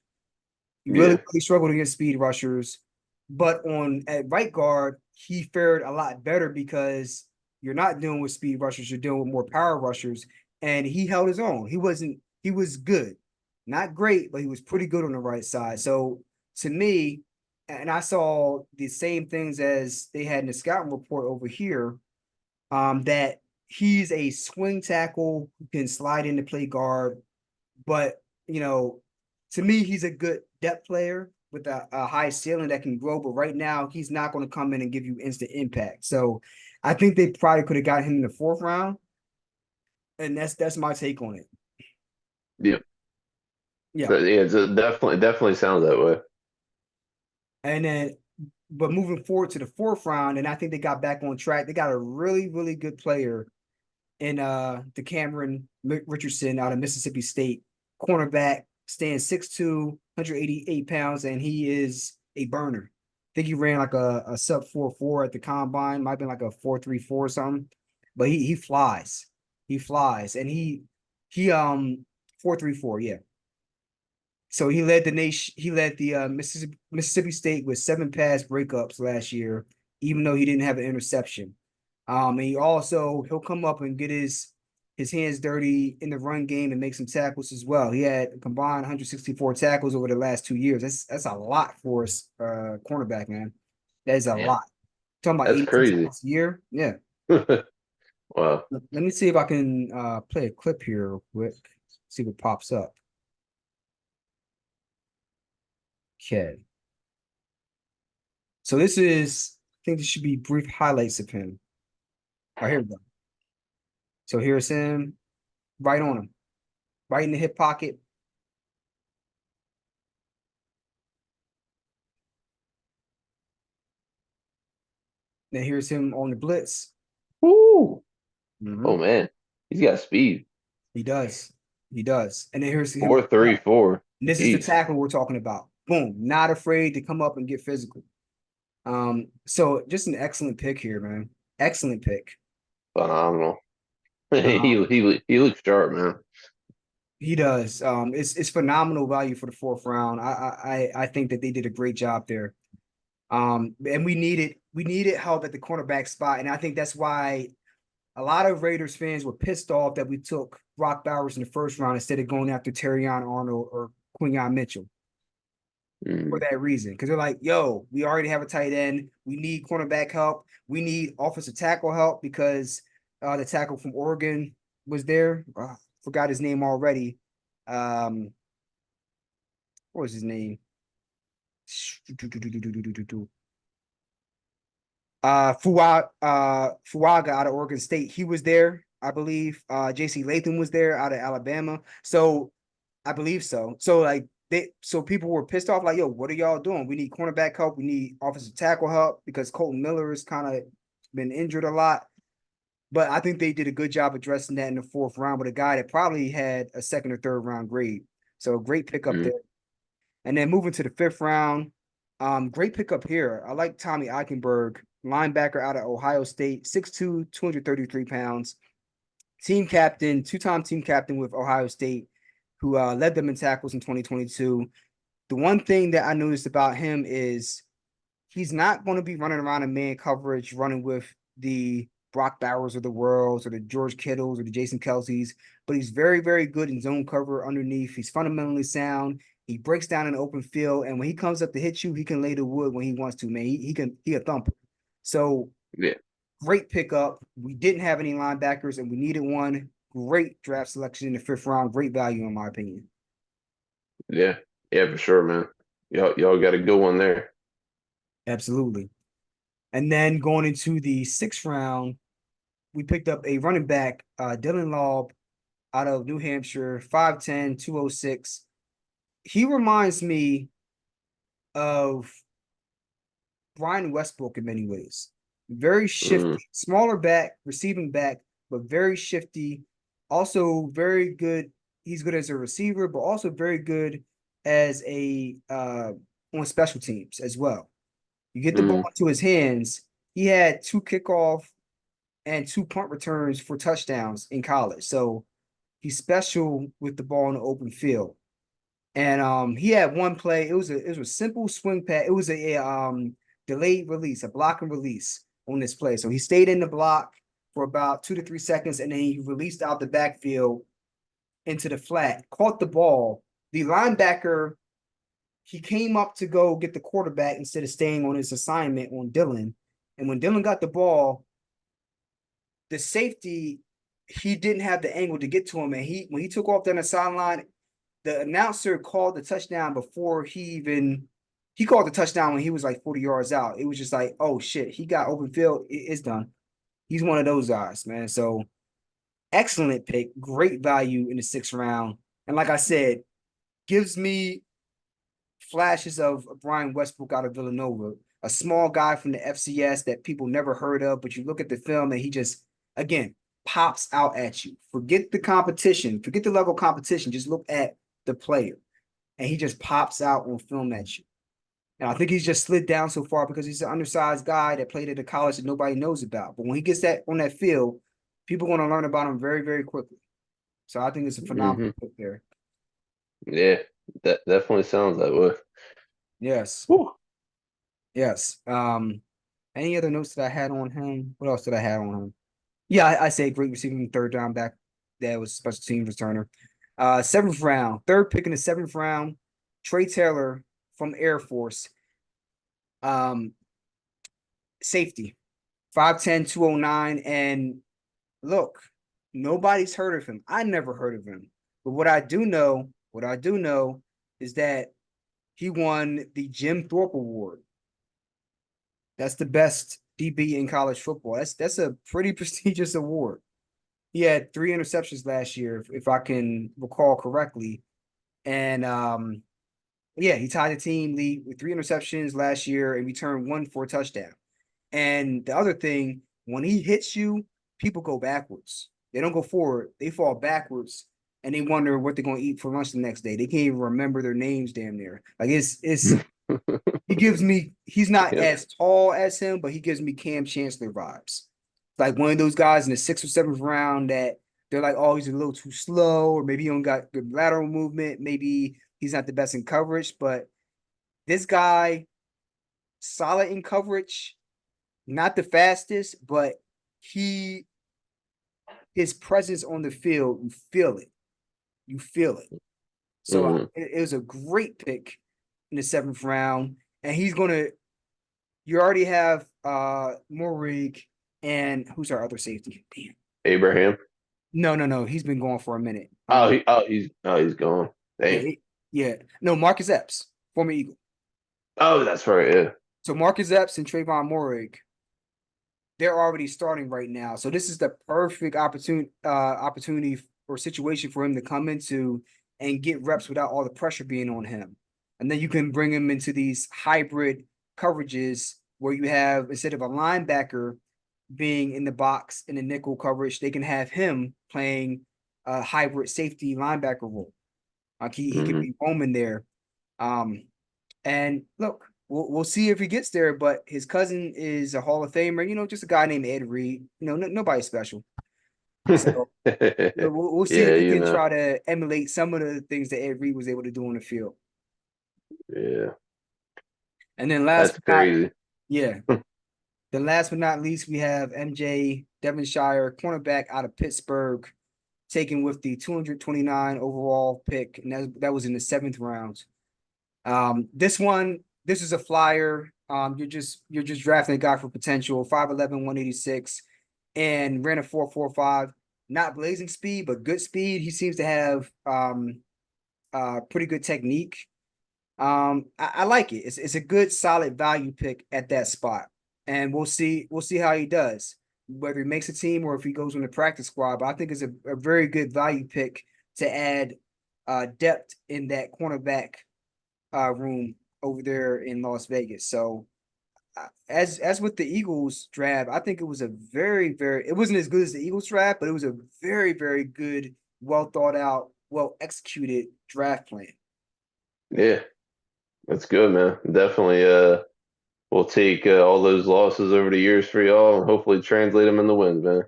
A: He really,
B: Yeah.
A: really struggled against speed rushers. But on at right guard, he fared a lot better because you're not dealing with speed rushers, you're dealing with more power rushers. And he held his own. He was good. Not great, but he was pretty good on the right side. So to me, and I saw the same things as they had in the scouting report over here, that he's a swing tackle who can slide into play guard, but to me, he's a good depth player with a high ceiling that can grow. But right now, he's not going to come in and give you instant impact. So I think they probably could have got him in the fourth round, and that's my take on it.
B: Yeah.
A: Yeah,
B: Yeah, it's definitely sounds that way.
A: and then but moving forward to the fourth round, and I think they got back on track. They got a really really good player in Decamerion Richardson out of Mississippi State, cornerback, stands 6'2", 188 pounds, and he is a burner. I think he ran like a sub 4.4 at the combine, might have been like a 4.34 or something. But he flies. He flies. And he 4.34, yeah. So he led the nation, he led the Mississippi State with 7 pass breakups last year, even though he didn't have an interception. And he'll come up and get his hands dirty in the run game and make some tackles as well. He had a combined 164 tackles over the last 2 years. That's a lot for us cornerback, man. That is a
B: Yeah.
A: lot. Talking about
B: That's
A: 80
B: crazy.
A: a year. Yeah.
B: Wow.
A: Let me see if I can play a clip here real quick. See what pops up. Okay. So I think this should be brief highlights of him. All right, here we go. So here's him, right on him, right in the hip pocket. Then here's him on the blitz.
B: Woo. Oh
A: Mhm.
B: man, he's got speed.
A: He does. He does. And then here's him.
B: 4.34.
A: And this is the
B: Jeez,
A: tackle we're talking about. Boom. Not afraid to come up and get physical. So just an excellent pick here, man. Excellent pick.
B: phenomenal.
A: Um,
B: He looks sharp, man.
A: he does. It's phenomenal value for the fourth round. I think that they did a great job there. And we needed help at the cornerback spot, and I think that's why a lot of Raiders fans were pissed off that we took Brock Bowers in the first round instead of going after Terrion Arnold or Quinyon Mitchell for
B: Mm,
A: that reason. Because they're like, yo, we already have a tight end. We need cornerback help. We need offensive tackle help because the tackle from Oregon was there. Forgot his name already. What was his name? Fuaga out of Oregon State. He was there, I believe. JC Latham was there out of Alabama. So I believe so. So like so people were pissed off, like, yo, what are y'all doing? We need cornerback help, we need offensive tackle help because Colton Miller has kind of been injured a lot. But I think they did a good job addressing that in the fourth round with a guy that probably had a second or third round grade. So great pickup
B: mm.
A: there. And then moving to the fifth round, great pickup here. I like Tommy Eichenberg, linebacker out of Ohio State, 6'2", 233 pounds. team captain, two-time team captain with Ohio State, who led them in tackles in 2022. The one thing that I noticed about him is he's not going to be running around in man coverage, running with the Brock Bowers of the world or the George Kittles or the Jason Kelseys, but he's very, very good in zone cover underneath. He's fundamentally sound. He breaks down in the open field, and when he comes up to hit you, he can lay the wood when he wants to, man. He a thumper. So
B: Yeah,
A: great pickup. We didn't have any linebackers, and we needed one. Great draft selection in the 5th round. Great value, in my opinion.
B: yeah, yeah, for sure, man. Y'all got a good one there.
A: Absolutely. And then going into the 6th round, we picked up a running back, Dylan Laube, out of New Hampshire, 5'10", 206. He reminds me of Brian Westbrook in many ways. Very
B: Mm,
A: shifty, smaller back, receiving back, but very shifty. Also very good. He's good as a receiver, but also very good as a on special teams as well. You get the ball
B: mm,
A: into his hands. He had 2 kickoff and 2 punt returns for touchdowns in college. So he's special with the ball in the open field. And he had one play. It was a simple swing pass. It was a delayed release, a block and release on this play. So he stayed in the block for about 2 to 3 seconds, and then he released out the backfield into the flat, caught the ball. The linebacker, he came up to go get the quarterback instead of staying on his assignment on Dylan. And when Dylan got the ball, the safety, he didn't have the angle to get to him. And when he took off down the sideline, the announcer called the touchdown before he called the touchdown when he was like 40 yards out. It was just like, oh shit, he got open field. It's done. He's one of those guys, man. So excellent pick, great value in the 6th round. And like I said, gives me flashes of Brian Westbrook out of Villanova, a small guy from the FCS that people never heard of, but you look at the film and he just, again, pops out at you. Forget the competition, forget the level of competition. Just look at the player, and he just pops out on film at you. And I think he's just slid down so far because he's an undersized guy that played at a college that nobody knows about. But when he gets that on that field, people are going to learn about him very, very quickly. So I think it's a phenomenal
B: hmm.
A: pick there.
B: Yeah, that definitely sounds that way.
A: Yes.
B: Whew.
A: Yes. Any other notes that I had on him? What else did I have on him? Yeah, I say great receiving 3rd round back. That was special team returner. 7th round, 3rd pick in the 7th round, Trey Taylor from Air Force. Um, Safety, 5'10", 209. And look, nobody's heard of him. I never heard of him. But what I do know is that he won the Jim Thorpe Award. That's the best DB in college football. That's a pretty prestigious award. He had 3 interceptions last year, if I can recall correctly. And yeah, he tied the team lead with 3 interceptions last year and returned 1 for a touchdown. And the other thing, when he hits you, people go backwards. They don't go forward. They fall backwards, and they wonder what they're going to eat for lunch the next day. They can't even remember their names damn near. Like it's he gives me, he's not
B: Yeah.
A: as tall as him, but he gives me Cam Chancellor vibes. Like one of those guys in the 6th or 7th round that they're like, oh, he's a little too slow, or maybe he don't got good lateral movement. Maybe he's not the best in coverage, but this guy, solid in coverage, not the fastest, but he his presence on the field, you feel it. You feel it. So
B: Hmm.
A: it was a great pick in the 7th round. And he's gonna you already have Morig, and who's our other safety? Damn.
B: Abraham.
A: No. He's been going for a minute.
B: He's gone.
A: Yeah,
B: Dang.
A: yeah. No, Marcus Epps, former Eagle.
B: Oh, that's right. Yeah.
A: So Marcus Epps and Trayvon Morig, they're already starting right now. So this is the perfect opportunity or situation for him to come into and get reps without all the pressure being on him. And then you can bring him into these hybrid coverages where you have, instead of a linebacker being in the box in the nickel coverage, they can have him playing a hybrid safety linebacker role. Like he could
B: Hmm.
A: be roaming there. Um, and look, we'll see if he gets there. But his cousin is a Hall of Famer. Just a guy named Ed Reed. Nobody special. So we'll see
B: Yeah,
A: if he
B: you
A: can
B: know.
A: try to emulate some of the things that Ed Reed was able to do on the field.
B: Yeah,
A: And then last
B: that's
A: but not,
B: crazy.
A: yeah, then last but not least, we have MJ Devonshire, cornerback out of Pittsburgh, taken with the 229 overall pick, and that was in the 7th round. This is a flyer. You're just drafting a guy for potential, 5'11", 186, and ran a 4.45. Not blazing speed, but good speed. He seems to have pretty good technique. I like it. It's a good solid value pick at that spot. And we'll see how he does, whether he makes a team or if he goes on the practice squad. But I think it's a very good value pick to add depth in that cornerback room over there in Las Vegas. So as with the Eagles draft, I think it was a it wasn't as good as the Eagles draft, but it was a very good, well thought out, well executed draft plan.
B: Yeah, that's good, man. Definitely. We'll take all those losses over the years for y'all and hopefully translate them into wins, man.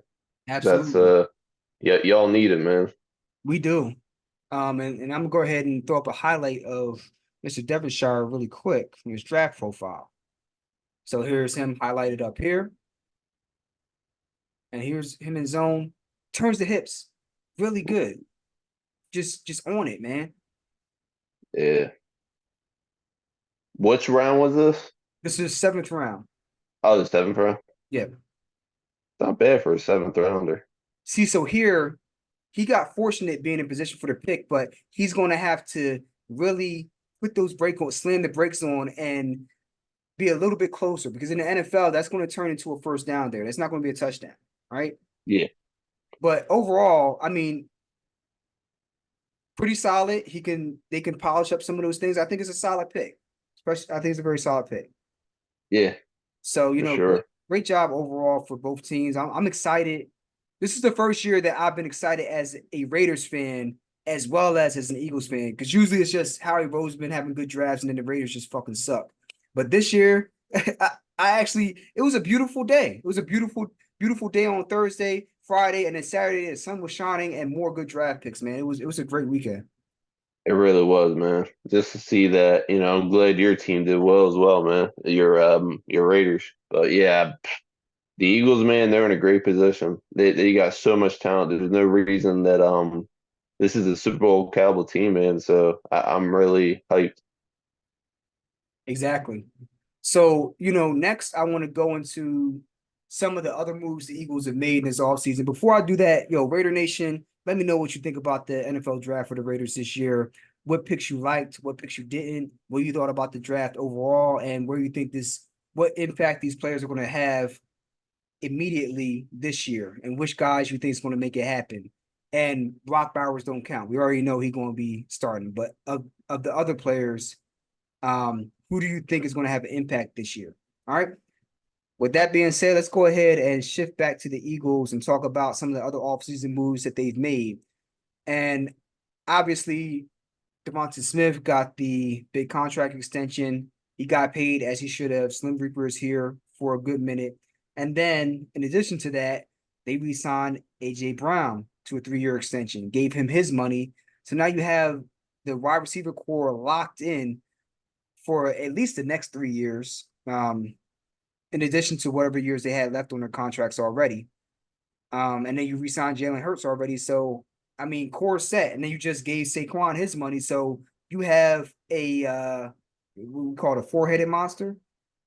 B: That's
A: Absolutely.
B: yeah, y'all need it, man.
A: We do. And I'm gonna go ahead and throw up a highlight of Mr. Devonshire really quick from his draft profile. So here's him highlighted up here, and here's him in zone, turns the hips, really good. Just on it, man.
B: Yeah. Which round was this?
A: This is 7th round.
B: Oh, the seventh round.
A: Yeah.
B: Not bad for a seventh rounder.
A: See, so here he got fortunate being in position for the pick, but he's going to have to really put those brake on, slam the brakes on, and be a little bit closer because in the NFL, that's going to turn into a first down there. That's not going to be a touchdown, right?
B: Yeah.
A: But overall, I mean, pretty solid. They can polish up some of those things. I think it's a solid pick. Especially, I think it's a very solid pick.
B: Yeah,
A: So,
B: for
A: great,
B: sure.
A: great job overall for both teams. I'm excited. This is the first year that I've been excited as a Raiders fan as well as an Eagles fan. Because usually it's just Howie Roseman having good drafts and then the Raiders just fucking suck. But this year, I actually it was a beautiful day. It was a beautiful day on Thursday, Friday, and then Saturday. The sun was shining and more good draft picks, man. It was a great weekend.
B: It really was, man. Just to see that, I'm glad your team did well as well, man. Your Raiders. But yeah, the Eagles, man, they're in a great position. They got so much talent. There's no reason that this is a Super Bowl caliber team, man. So I'm really hyped.
A: Exactly. So, next I want to go into some of the other moves the Eagles have made in this offseason. Before I do that, Raider Nation, let me know what you think about the NFL draft for the Raiders this year. What picks you liked, what picks you didn't, what you thought about the draft overall, and where you think what impact these players are going to have immediately this year, and which guys you think is going to make it happen. And Brock Bowers don't count. We already know he's going to be starting, but of the other players, who do you think is going to have an impact this year? All right. With that being said, let's go ahead and shift back to the Eagles and talk about some of the other offseason moves that they've made. And obviously, Devonshire Smith got the big contract extension. He got paid as he should have. Slim Reaper is here for a good minute. And then, in addition to that, they re-signed AJ Brown to a 3-year extension, gave him his money. So now you have the wide receiver core locked in for at least the next 3 years, in addition to whatever years they had left on their contracts already. And then you re-signed Jalen Hurts already. So, I mean, core set. And then you just gave Saquon his money. So you have what we call it a four-headed monster.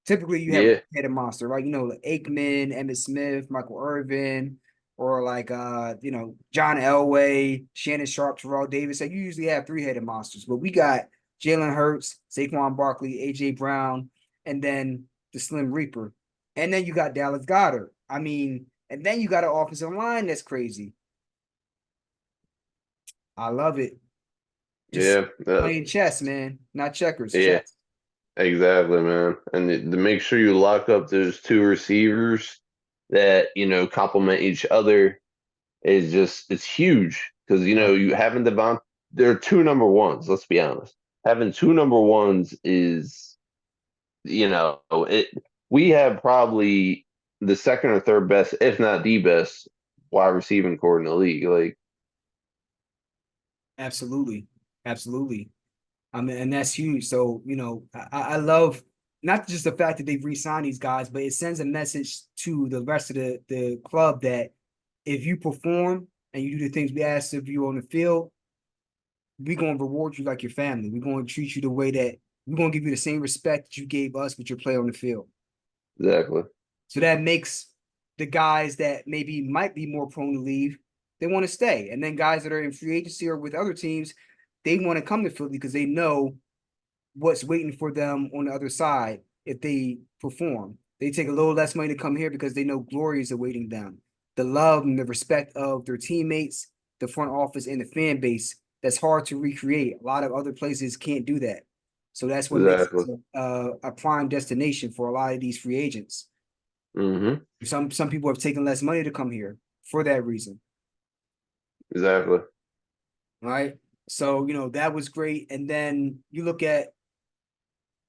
A: Typically, you have a
B: Yeah,
A: headed monster, right? Like Aikman, Emmitt Smith, Michael Irvin, or like John Elway, Shannon Sharp, Terrell Davis. Like you usually have three-headed monsters, but we got Jalen Hurts, Saquon Barkley, AJ Brown, and then the Slim Reaper. And then you got Dallas Goedert. I mean, and then you got an offensive line that's crazy. I love it. Just
B: yeah,
A: playing chess, man, not checkers,
B: yeah,
A: chess.
B: exactly, man. And to make sure you lock up those two receivers that complement each other is it's huge because
A: Right.
B: you having Devon, there are two number ones. Let's be honest. Having two number ones is it. We have probably the second or third best, if not the best, wide receiving core in the league. Like,
A: Absolutely. Absolutely. I mean, and that's huge. So, I love not just the fact that they've re-signed these guys, but it sends a message to the rest of the club that if you perform and you do the things we ask of you on the field, we're going to reward you like your family. We're going to treat you the way that we're going to give you the same respect that you gave us with your play on the field.
B: exactly.
A: So that makes the guys that maybe might be more prone to leave, they want to stay. And then guys that are in free agency or with other teams, they want to come to Philly because they know what's waiting for them on the other side if they perform. They take a little less money to come here because they know glory is awaiting them. The love and the respect of their teammates, the front office, and the fan base, that's hard to recreate. A lot of other places can't do that. So that's what makes
B: Exactly.
A: it a prime destination for a lot of these free agents.
B: Mm-hmm.
A: Some people have taken less money to come here for that reason.
B: Exactly.
A: Right. So, that was great. And then you look at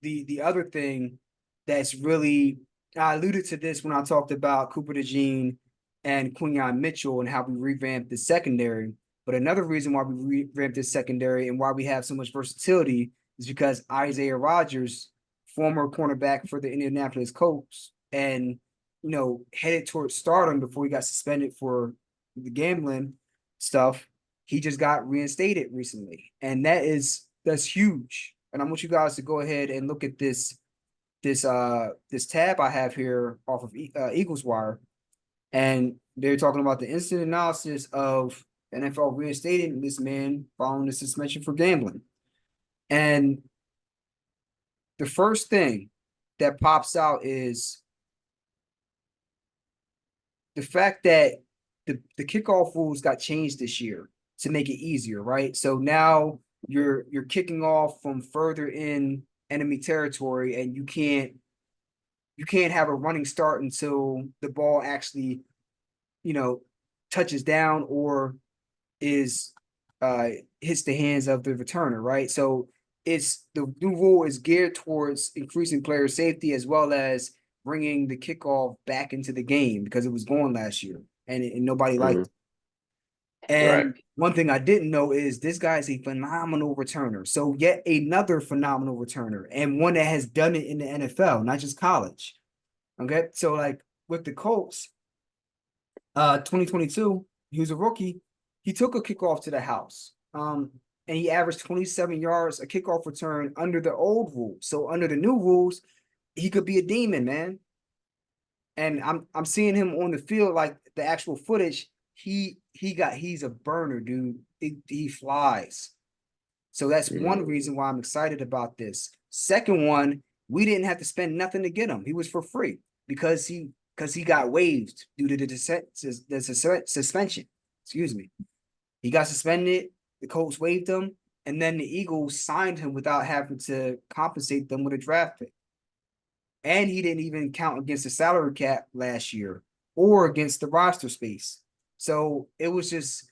A: the other thing that's really, I alluded to this when I talked about Cooper DeJean and Quinyon Mitchell and how we revamped the secondary. But another reason why we revamped this secondary and why we have so much versatility is because Isaiah Rodgers, former cornerback for the Indianapolis Colts, and headed towards stardom before he got suspended for the gambling stuff. He just got reinstated recently, and that's huge. And I want you guys to go ahead and look at this tab I have here off of Eagles Wire, and they're talking about the instant analysis of NFL reinstating this man following the suspension for gambling. And the first thing that pops out is the fact that the kickoff rules got changed this year to make it easier, right? So now you're kicking off from further in enemy territory, and you can't have a running start until the ball actually, touches down or is hits the hands of the returner, right? So it's the new rule is geared towards increasing player safety as well as bringing the kickoff back into the game because it was gone last year and nobody liked
B: Mm-hmm.
A: it.
B: Right.
A: And one thing I didn't know is this guy is a phenomenal returner. So yet another phenomenal returner and one that has done it in the NFL, not just college. Okay. So like with the Colts, 2022, he was a rookie. He took a kickoff to the house. And he averaged 27 yards a kickoff return under the old rules. So under the new rules, he could be a demon, man. And I'm seeing him on the field, like the actual footage. He's a burner, dude. He flies. So that's
B: Mm-hmm.
A: one reason why I'm excited about this. Second one, we didn't have to spend nothing to get him. He was for free because he got waived due to the suspension. Excuse me. He got suspended. The Colts waived him, and then the Eagles signed him without having to compensate them with a draft pick. And he didn't even count against the salary cap last year or against the roster space. So it was just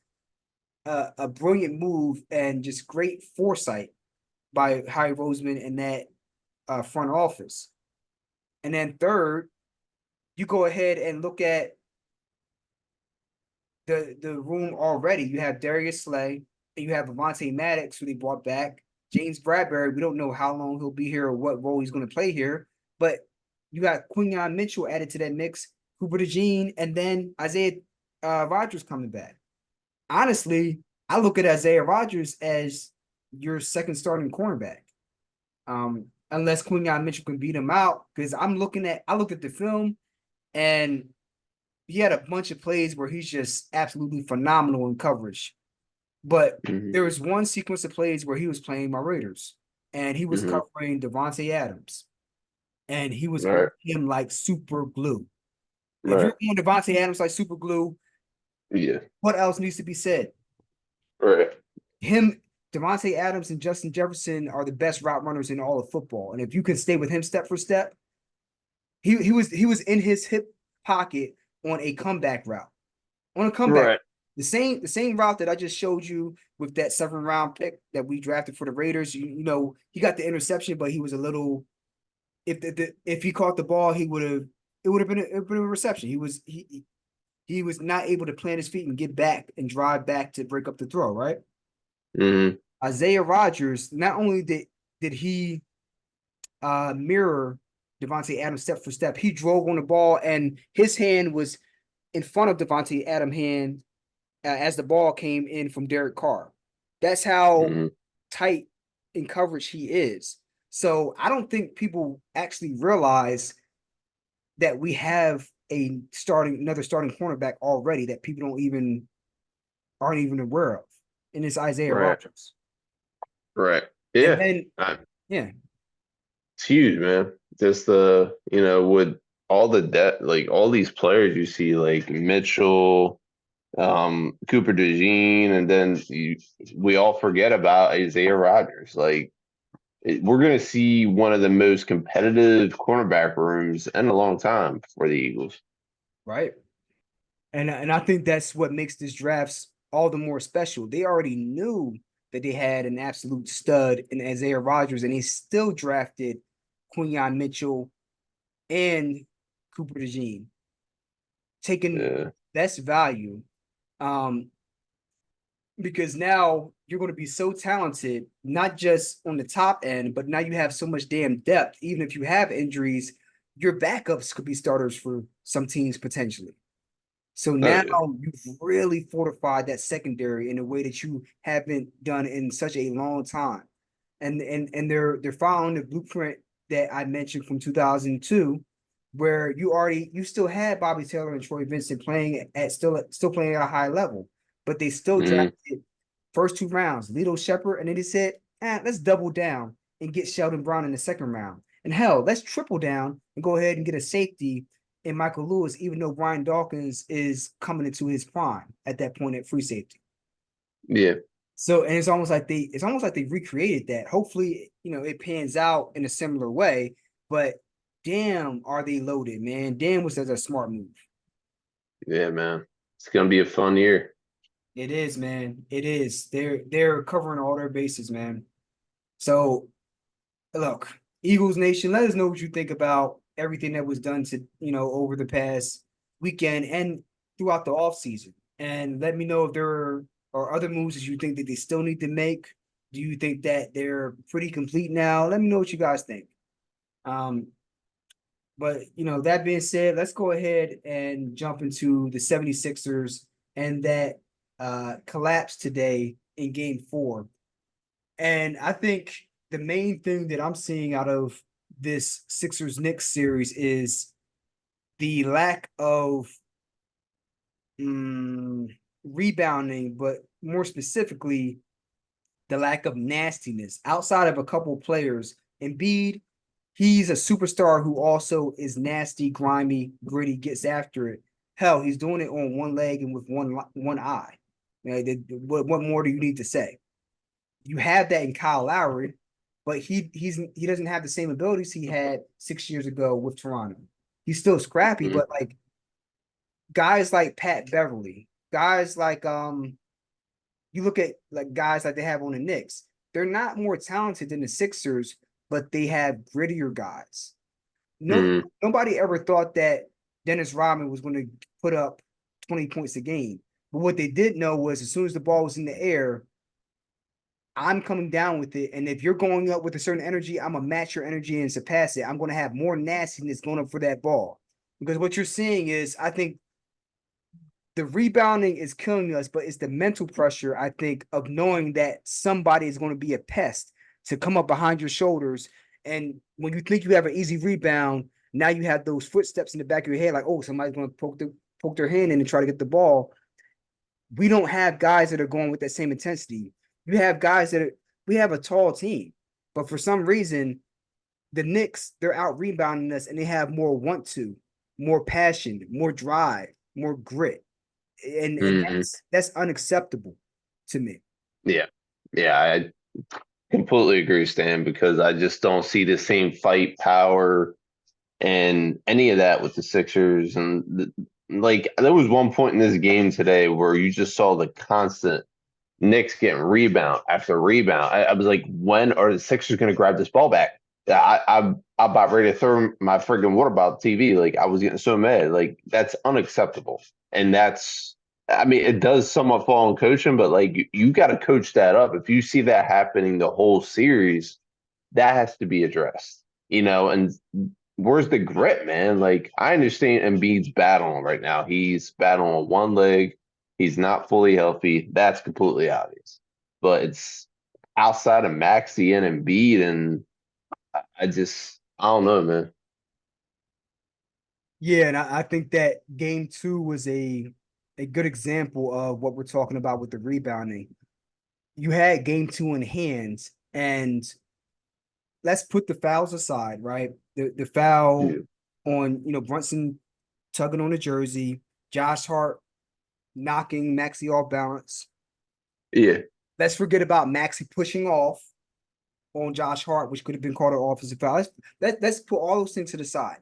A: a brilliant move and just great foresight by Howie Roseman and that front office. And then third, you go ahead and look at the room already. You have Darius Slay, and you have Avonte Maddox, who they brought back. James Bradbury, we don't know how long he'll be here or what role he's going to play here, but you got Quinyon Mitchell added to that mix, Cooper DeJean, and then Isaiah Rodgers coming back. Honestly, I look at Isaiah Rodgers as your second starting cornerback. Unless Quinyon Mitchell can beat him out, because I looked at the film and he had a bunch of plays where he's just absolutely phenomenal in coverage. But
B: Mm-hmm.
A: there was one sequence of plays where he was playing my Raiders and he was
B: Mm-hmm.
A: covering Davante Adams and he was on
B: Right.
A: him like super glue. If
B: Right.
A: you're on Davante Adams like super glue,
B: Yeah.
A: what else needs to be said?
B: Right.
A: Him, Davante Adams, and Justin Jefferson are the best route runners in all of football. And if you can stay with him step for step, he was in his hip pocket on a comeback route. On a comeback.
B: Right.
A: The same route that I just showed you with that 7th-round pick that we drafted for the Raiders. He got the interception, but he was a little. If he caught the ball, it would have been a reception. He he was not able to plant his feet and get back and drive back to break up the throw, right?
B: Mm-hmm.
A: Isaiah Rodgers, not only did he mirror Devontae Adams step for step, he drove on the ball and his hand was in front of Devontae Adams' hand as the ball came in from Derek Carr. That's how
B: Mm-hmm.
A: tight in coverage he is. So I don't think people actually realize that we have another starting cornerback already that people aren't even aware of, and it's Isaiah
B: Right.
A: Rodgers.
B: Right.
A: And
B: Yeah.
A: then
B: I,
A: yeah,
B: it's huge, man. Just with all the debt, like all these players you see, like Mitchell, Cooper DeJean, and then we all forget about Isaiah Rodgers. Like we're going to see one of the most competitive cornerback rooms in a long time for the Eagles.
A: right. And I think that's what makes this draft all the more special. They already knew that they had an absolute stud in Isaiah Rodgers, and they still drafted Quinyon Mitchell and Cooper DeJean, taking
B: Yeah.
A: best value. Um, because now you're going to be so talented, not just on the top end, but now you have so much damn depth. Even if you have injuries, your backups could be starters for some teams potentially. So
B: Oh
A: now
B: yeah.
A: you've really fortified that secondary in a way that you haven't done in such a long time. And they're following the blueprint that I mentioned from 2002, where you still had Bobby Taylor and Troy Vincent playing at still playing at a high level, but they still
B: Mm-hmm.
A: drafted first 2 rounds, Lito Shepard, and then they said, let's double down and get Sheldon Brown in the second round. And hell, let's triple down and go ahead and get a safety in Michael Lewis, even though Brian Dawkins is coming into his prime at that point at free safety.
B: Yeah.
A: So, and it's almost like they recreated that. Hopefully, it pans out in a similar way. But damn, are they loaded, man? Damn, was that a smart move?
B: Yeah, man. It's gonna be a fun year.
A: It is, man. It is. They're covering all their bases, man. So look, Eagles Nation, let us know what you think about everything that was done over the past weekend and throughout the offseason. And let me know if there are other moves that you think that they still need to make. Do you think that they're pretty complete now? Let me know what you guys think. Um, but that being said, let's go ahead and jump into the 76ers and that collapse today in game 4. And I think the main thing that I'm seeing out of this Sixers Knicks series is the lack of rebounding, but more specifically, the lack of nastiness outside of a couple players. Embiid, he's a superstar who also is nasty, grimy, gritty, gets after it. Hell, he's doing it on one leg and with one eye. What more do you need to say? You have that in Kyle Lowry, but he doesn't have the same abilities he had 6 years ago with Toronto. He's still scrappy,
B: Mm-hmm.
A: but like guys like Pat Beverly, guys like you look at like guys like they have on the Knicks, they're not more talented than the Sixers, but they have grittier guys. No,
B: Mm-hmm.
A: nobody ever thought that Dennis Rodman was going to put up 20 points a game. But what they did know was as soon as the ball was in the air, I'm coming down with it. And if you're going up with a certain energy, I'm going to match your energy and surpass it. I'm going to have more nastiness going up for that ball. Because what you're seeing is, I think the rebounding is killing us, but it's the mental pressure, I think, of knowing that somebody is going to be a pest to come up behind your shoulders. And when you think you have an easy rebound, now you have those footsteps in the back of your head, like, oh, somebody's going to poke their hand in and try to get the ball. We don't have guys that are going with that same intensity. You have guys we have a tall team, but for some reason, the Knicks, they're out rebounding us and they have more want to, more passion, more drive, more grit. And
B: Mm-hmm.
A: that's unacceptable to me.
B: Yeah. Yeah, I completely agree, Stan, because I just don't see the same fight power and any of that with the Sixers. And like, there was one point in this game today where you just saw the constant Knicks getting rebound after rebound. I was like, when are the Sixers going to grab this ball back? I'm about ready to throw my freaking water bottle TV. Like I was getting so mad. Like that's unacceptable. And that's, I mean, it does somewhat fall on coaching, but like you got to coach that up. If you see that happening the whole series, that has to be addressed. And where's the grit, man? Like I understand Embiid's battling right now. He's battling on one leg. He's not fully healthy. That's completely obvious. But it's outside of Maxey and Embiid, and I don't know, man.
A: Yeah, and I think that game two was a good example of what we're talking about with the rebounding. You had game two in hands, and let's put the fouls aside, right? The foul
B: Yeah.
A: on Brunson tugging on the jersey, Josh Hart knocking Maxi off balance.
B: Yeah.
A: Let's forget about Maxi pushing off on Josh Hart, which could have been called an offensive foul. Let's put all those things to the side.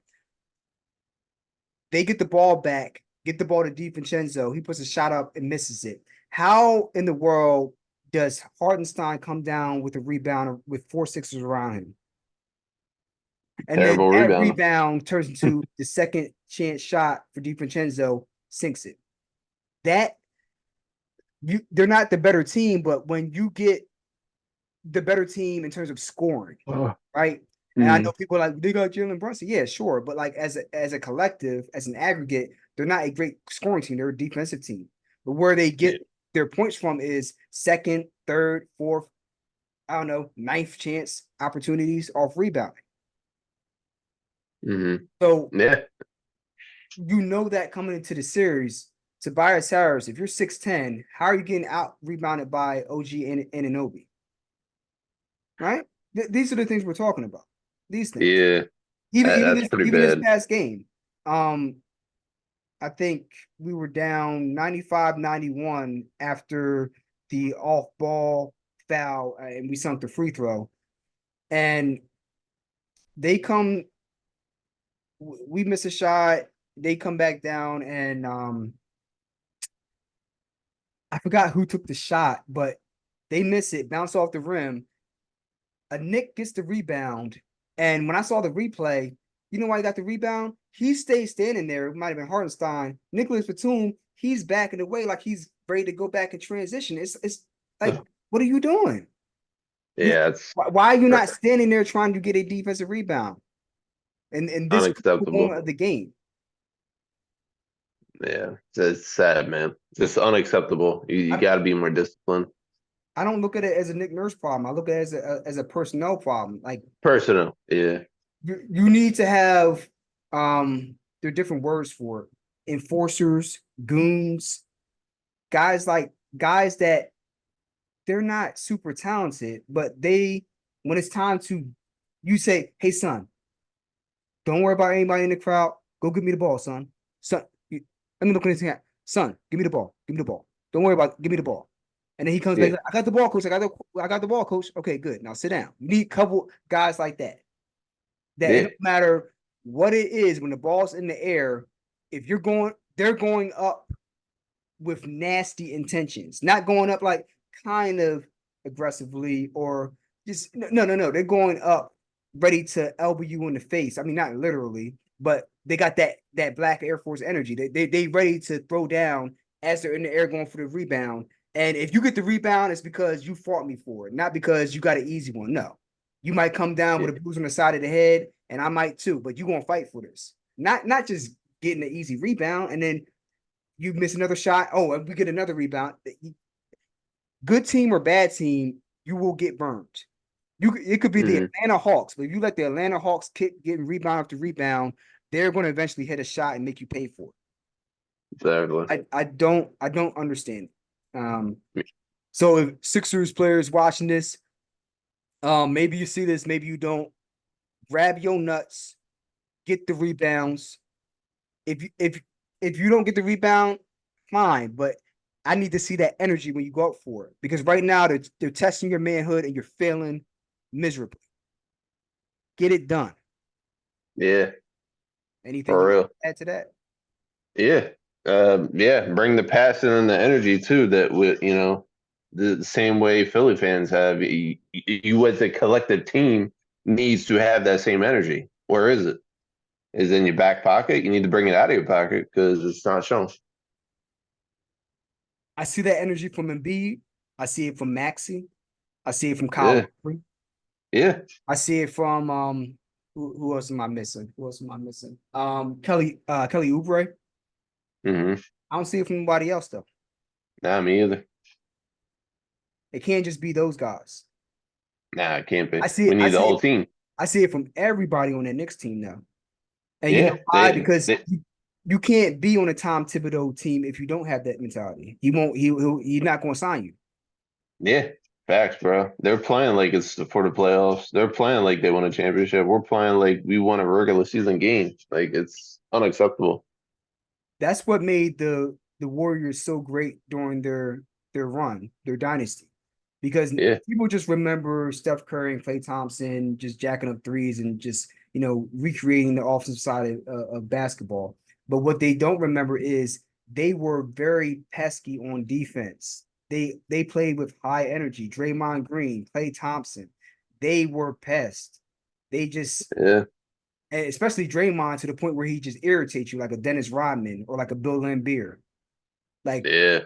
A: They get the ball back, get the ball to DiVincenzo. He puts a shot up and misses it. How in the world does Hartenstein come down with a rebound with 4 Sixers around him? And then
B: Terrible
A: that
B: rebound.
A: rebound turns into the second chance shot for DiVincenzo, sinks it. That they're not the better team, but when you get the better team in terms of scoring, right? And I know
B: Mm,
A: people are like they got Jalen Brunson. Yeah, sure, but like as a collective, as an aggregate, they're not a great scoring team. They're a defensive team. But where they
B: yeah.
A: get their points from is second, third, fourth, I don't know, ninth chance opportunities off rebounding.
B: Hmm.
A: So
B: Yeah.
A: that coming into the series, Tobias Harris, if you're 6'10", how are you getting out rebounded by OG and Anunoby? Right? These are the things we're talking about. These things.
B: Yeah. That's pretty
A: Even this
B: bad.
A: past game, um, I think we were down 95-91 after the off ball foul, and we sunk the free throw. And they come, we miss a shot. They come back down, and I forgot who took the shot, but they miss it, bounce off the rim. A Nick gets the rebound, and when I saw the replay, you know why he got the rebound? He stayed standing there. It might have been Hartenstein. Nicholas Batum, he's backing away like he's ready to go back and transition. It's like, what are you doing? You
B: Yeah, it's
A: why are you not standing there trying to get a defensive rebound? And this
B: unacceptable.
A: moment of the game.
B: Yeah, it's sad, man. It's unacceptable. You
A: I,
B: got to be more disciplined.
A: I don't look at it as a Nick Nurse problem. I look at it as a personnel problem. Like
B: Personal. Yeah.
A: you need to have there are different words for it. Enforcers, goons, guys that they're not super talented, but they when it's time to you say, hey son, don't worry about anybody in the crowd. Go give me the ball, son. Son, let me look at his hand. Son, give me the ball. Give me the ball. Don't worry about it. Give me the ball. And then he comes back.
B: Yeah.
A: I got the ball, coach. I got the ball, coach. Okay, good. Now sit down. You need a couple guys like that. That it
B: Yeah.
A: don't matter what it is when the ball's in the air. If they're going up with nasty intentions, not going up like kind of aggressively or just no. They're going up ready to elbow you in the face. I mean, not literally, but they got that black Air Force energy. They ready to throw down as they're in the air going for the rebound. And if you get the rebound, it's because you fought me for it, not because you got an easy one. No, you might come down
B: Yeah.
A: with a bruise on the side of the head, and I might too, but you gonna fight for this. Not just getting an easy rebound and then you miss another shot. Oh, and we get another rebound. Good team or bad team, you will get burned. It could be the
B: Hmm.
A: Atlanta Hawks, but if you let the Atlanta Hawks kick getting rebound after rebound, they're going to eventually hit a shot and make you pay for
B: Exactly.
A: it. I don't understand. Um, so if Sixers players watching this, maybe you see this, maybe you don't. Grab your nuts, get the rebounds. If you don't get the rebound, fine. But I need to see that energy when you go up for it because right now they're testing your manhood and you're failing miserably. Get it done.
B: Yeah.
A: Anything
B: For
A: you
B: real.
A: add to that?
B: Yeah. Yeah. Bring the passion and the energy too. That would, the same way Philly fans have. You as a collective team. needs to have that same energy. Where is it? Is it in your back pocket? You need to bring it out of your pocket because it's not shown.
A: I see that energy from Embiid. I see it from Maxey. I see it from Kyle
B: Yeah,
A: Lowry.
B: yeah.
A: I see it from who else am I missing? Who else am I missing? Kelly Oubre.
B: Mm-hmm.
A: I don't see it from anybody else though.
B: Nah, me either.
A: It can't just be those guys.
B: Nah, it can't be.
A: I see
B: We
A: it, I
B: need the
A: see it,
B: whole team.
A: I see it from everybody on that Knicks team now. And you know
B: Yeah,
A: why? Because you can't be on a Tom Thibodeau team if you don't have that mentality. He won't. He's not going to sign you.
B: yeah. Facts, bro. They're playing like it's for the playoffs. They're playing like they won a championship. We're playing like we won a regular season game. Like it's unacceptable.
A: That's what made the Warriors so great during their run, their dynasty, because
B: Yeah,
A: people just remember Steph Curry and Klay Thompson just jacking up threes and just recreating the offensive side of basketball. But what they don't remember is they were very pesky on defense. They played with high energy. Draymond Green, Klay Thompson, they were pests. They just
B: yeah,
A: and especially Draymond to the point where he just irritates you like a Dennis Rodman or like a Bill Laimbeer. Like
B: yeah,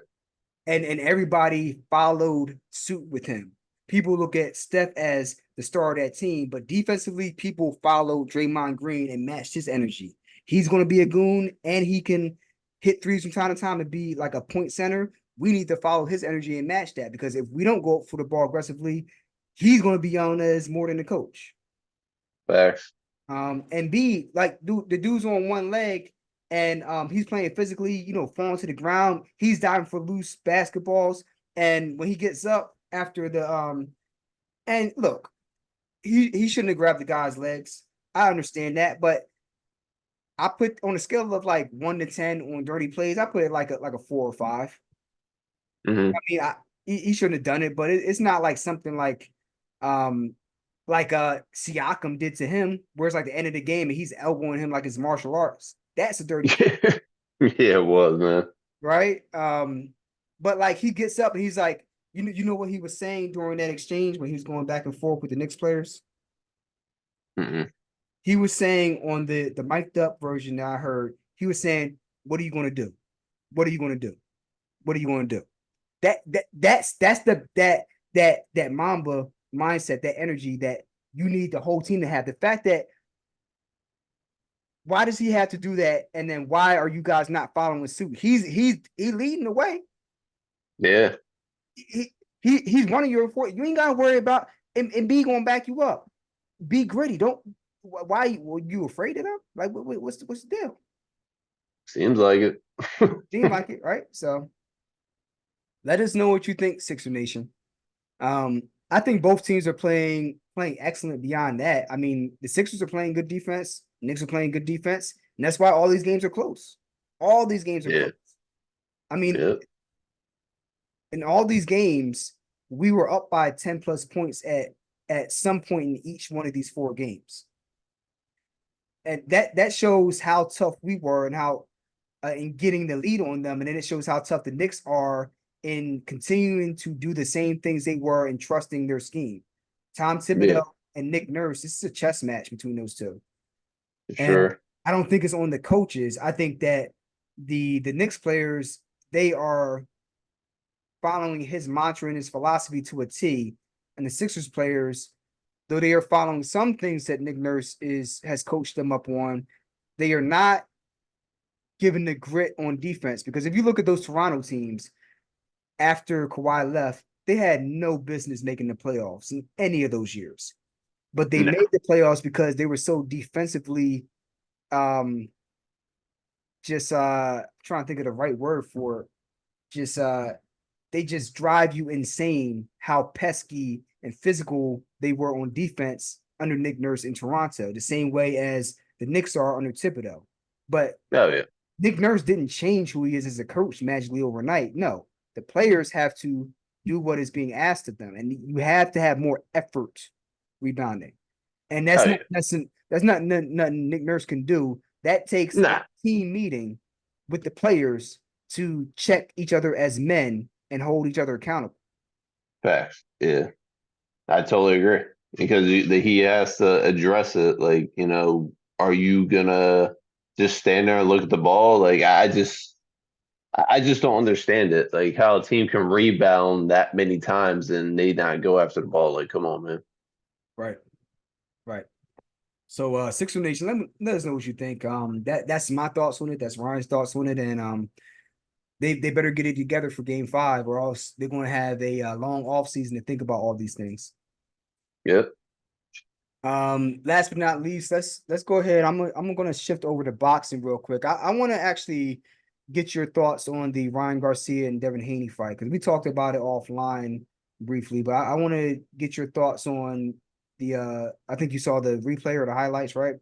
A: and everybody followed suit with him. People look at Steph as the star of that team, but defensively, people followed Draymond Green and matched his energy. He's going to be a goon and he can hit threes from time to time and be like a point center. We need to follow his energy and match that because if we don't go up for the ball aggressively, he's going to be on us more than the coach.
B: facts.
A: And B, like the dude's on one leg and he's playing physically, falling to the ground. He's diving for loose basketballs. And when he gets up after the and look, he shouldn't have grabbed the guy's legs. I understand that, but I put on a scale of like 1 to 10 on dirty plays, I put it like a 4 or 5.
B: Hmm.
A: I mean, he shouldn't have done it, but it's not like something um like Siakam did to him, where it's like the end of the game and he's elbowing him like it's martial arts. That's a dirty play,
B: Yeah, it was, man.
A: right? But like he gets up and he's like, you know what he was saying during that exchange when he was going back and forth with the Knicks players?
B: Mm-mm.
A: He was saying on the mic'd up version that I heard, he was saying, "What are you going to do? What are you going to do? What are you going to do?" That's that Mamba mindset, that energy that you need the whole team to have. The fact that why does he have to do that, and then why are you guys not following suit? He's leading the way.
B: Yeah,
A: He's running your report. You ain't got to worry about and B going to back you up. Be gritty. Don't. Why were you afraid of them? Like what's the deal?
B: seems like it.
A: Seem like it, right? So let us know what you think, Sixer Nation. I think both teams are playing excellent beyond that. I mean, the Sixers are playing good defense, Knicks are playing good defense, and that's why all these games are close. All these games are
B: Yeah,
A: close. I mean,
B: yeah,
A: in all these games, we were up by 10 plus points at some point in each one of these 4 games. And that shows how tough we were and how in getting the lead on them. And then it shows how tough the Knicks are in continuing to do the same things they were and trusting their scheme. Tom
B: yeah,
A: Thibodeau and Nick Nurse, this is a chess match between those two.
B: for
A: And
B: sure.
A: I don't think it's on the coaches. I think that the Knicks players, they are following his mantra and his philosophy to a T. And the Sixers players, though they are following some things that Nick Nurse has coached them up on, they are not giving the grit on defense. Because if you look at those Toronto teams, after Kawhi left, they had no business making the playoffs in any of those years. But they
B: No,
A: made the playoffs because they were so defensively um just trying to think of the right word for it. Just they just drive you insane how pesky and physical they were on defense under Nick Nurse in Toronto, the same way as the Knicks are under Thibodeau. But
B: oh yeah,
A: Nick Nurse didn't change who he is as a coach magically overnight. No, the players have to do what is being asked of them, and you have to have more effort rebounding. And
B: oh yeah.
A: that's not nothing Nick Nurse can do. That takes a
B: Nah,
A: team meeting with the players to check each other as men and hold each other accountable.
B: facts. Yeah, I totally agree. because he has to address it. Like, are you gonna just stand there and look at the ball? Like, I just don't understand it. Like how a team can rebound that many times and they not go after the ball. Like, come on, man.
A: Right, right. So Sixer Nation, let us know what you think. That's my thoughts on it. That's Ryan's thoughts on it, and they better get it together for Game 5, or else they're going to have a long off season to think about all these things.
B: Yep.
A: Last but not least, let's go ahead. I'm gonna shift over to boxing real quick. I want to actually get your thoughts on the Ryan Garcia and Devin Haney fight, because we talked about it offline briefly, but I want to get your thoughts on the I think you saw the replay or the highlights, right?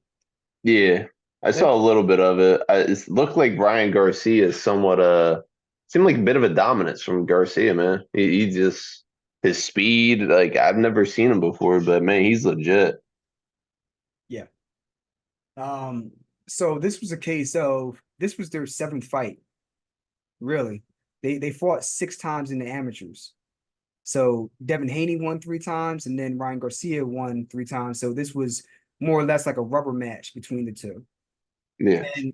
B: Yeah. I
A: Let-
B: saw a little bit of it. It looked like Ryan Garcia is somewhat seemed like a bit of a dominance from Garcia, man. He just his speed, like I've never seen him before, but man, he's legit.
A: yeah. So this was a case of this was their seventh fight, really. They fought 6 times in the amateurs. So Devin Haney won 3 times, and then Ryan Garcia won 3 times. So this was more or less like a rubber match between the two.
B: Yeah.
A: And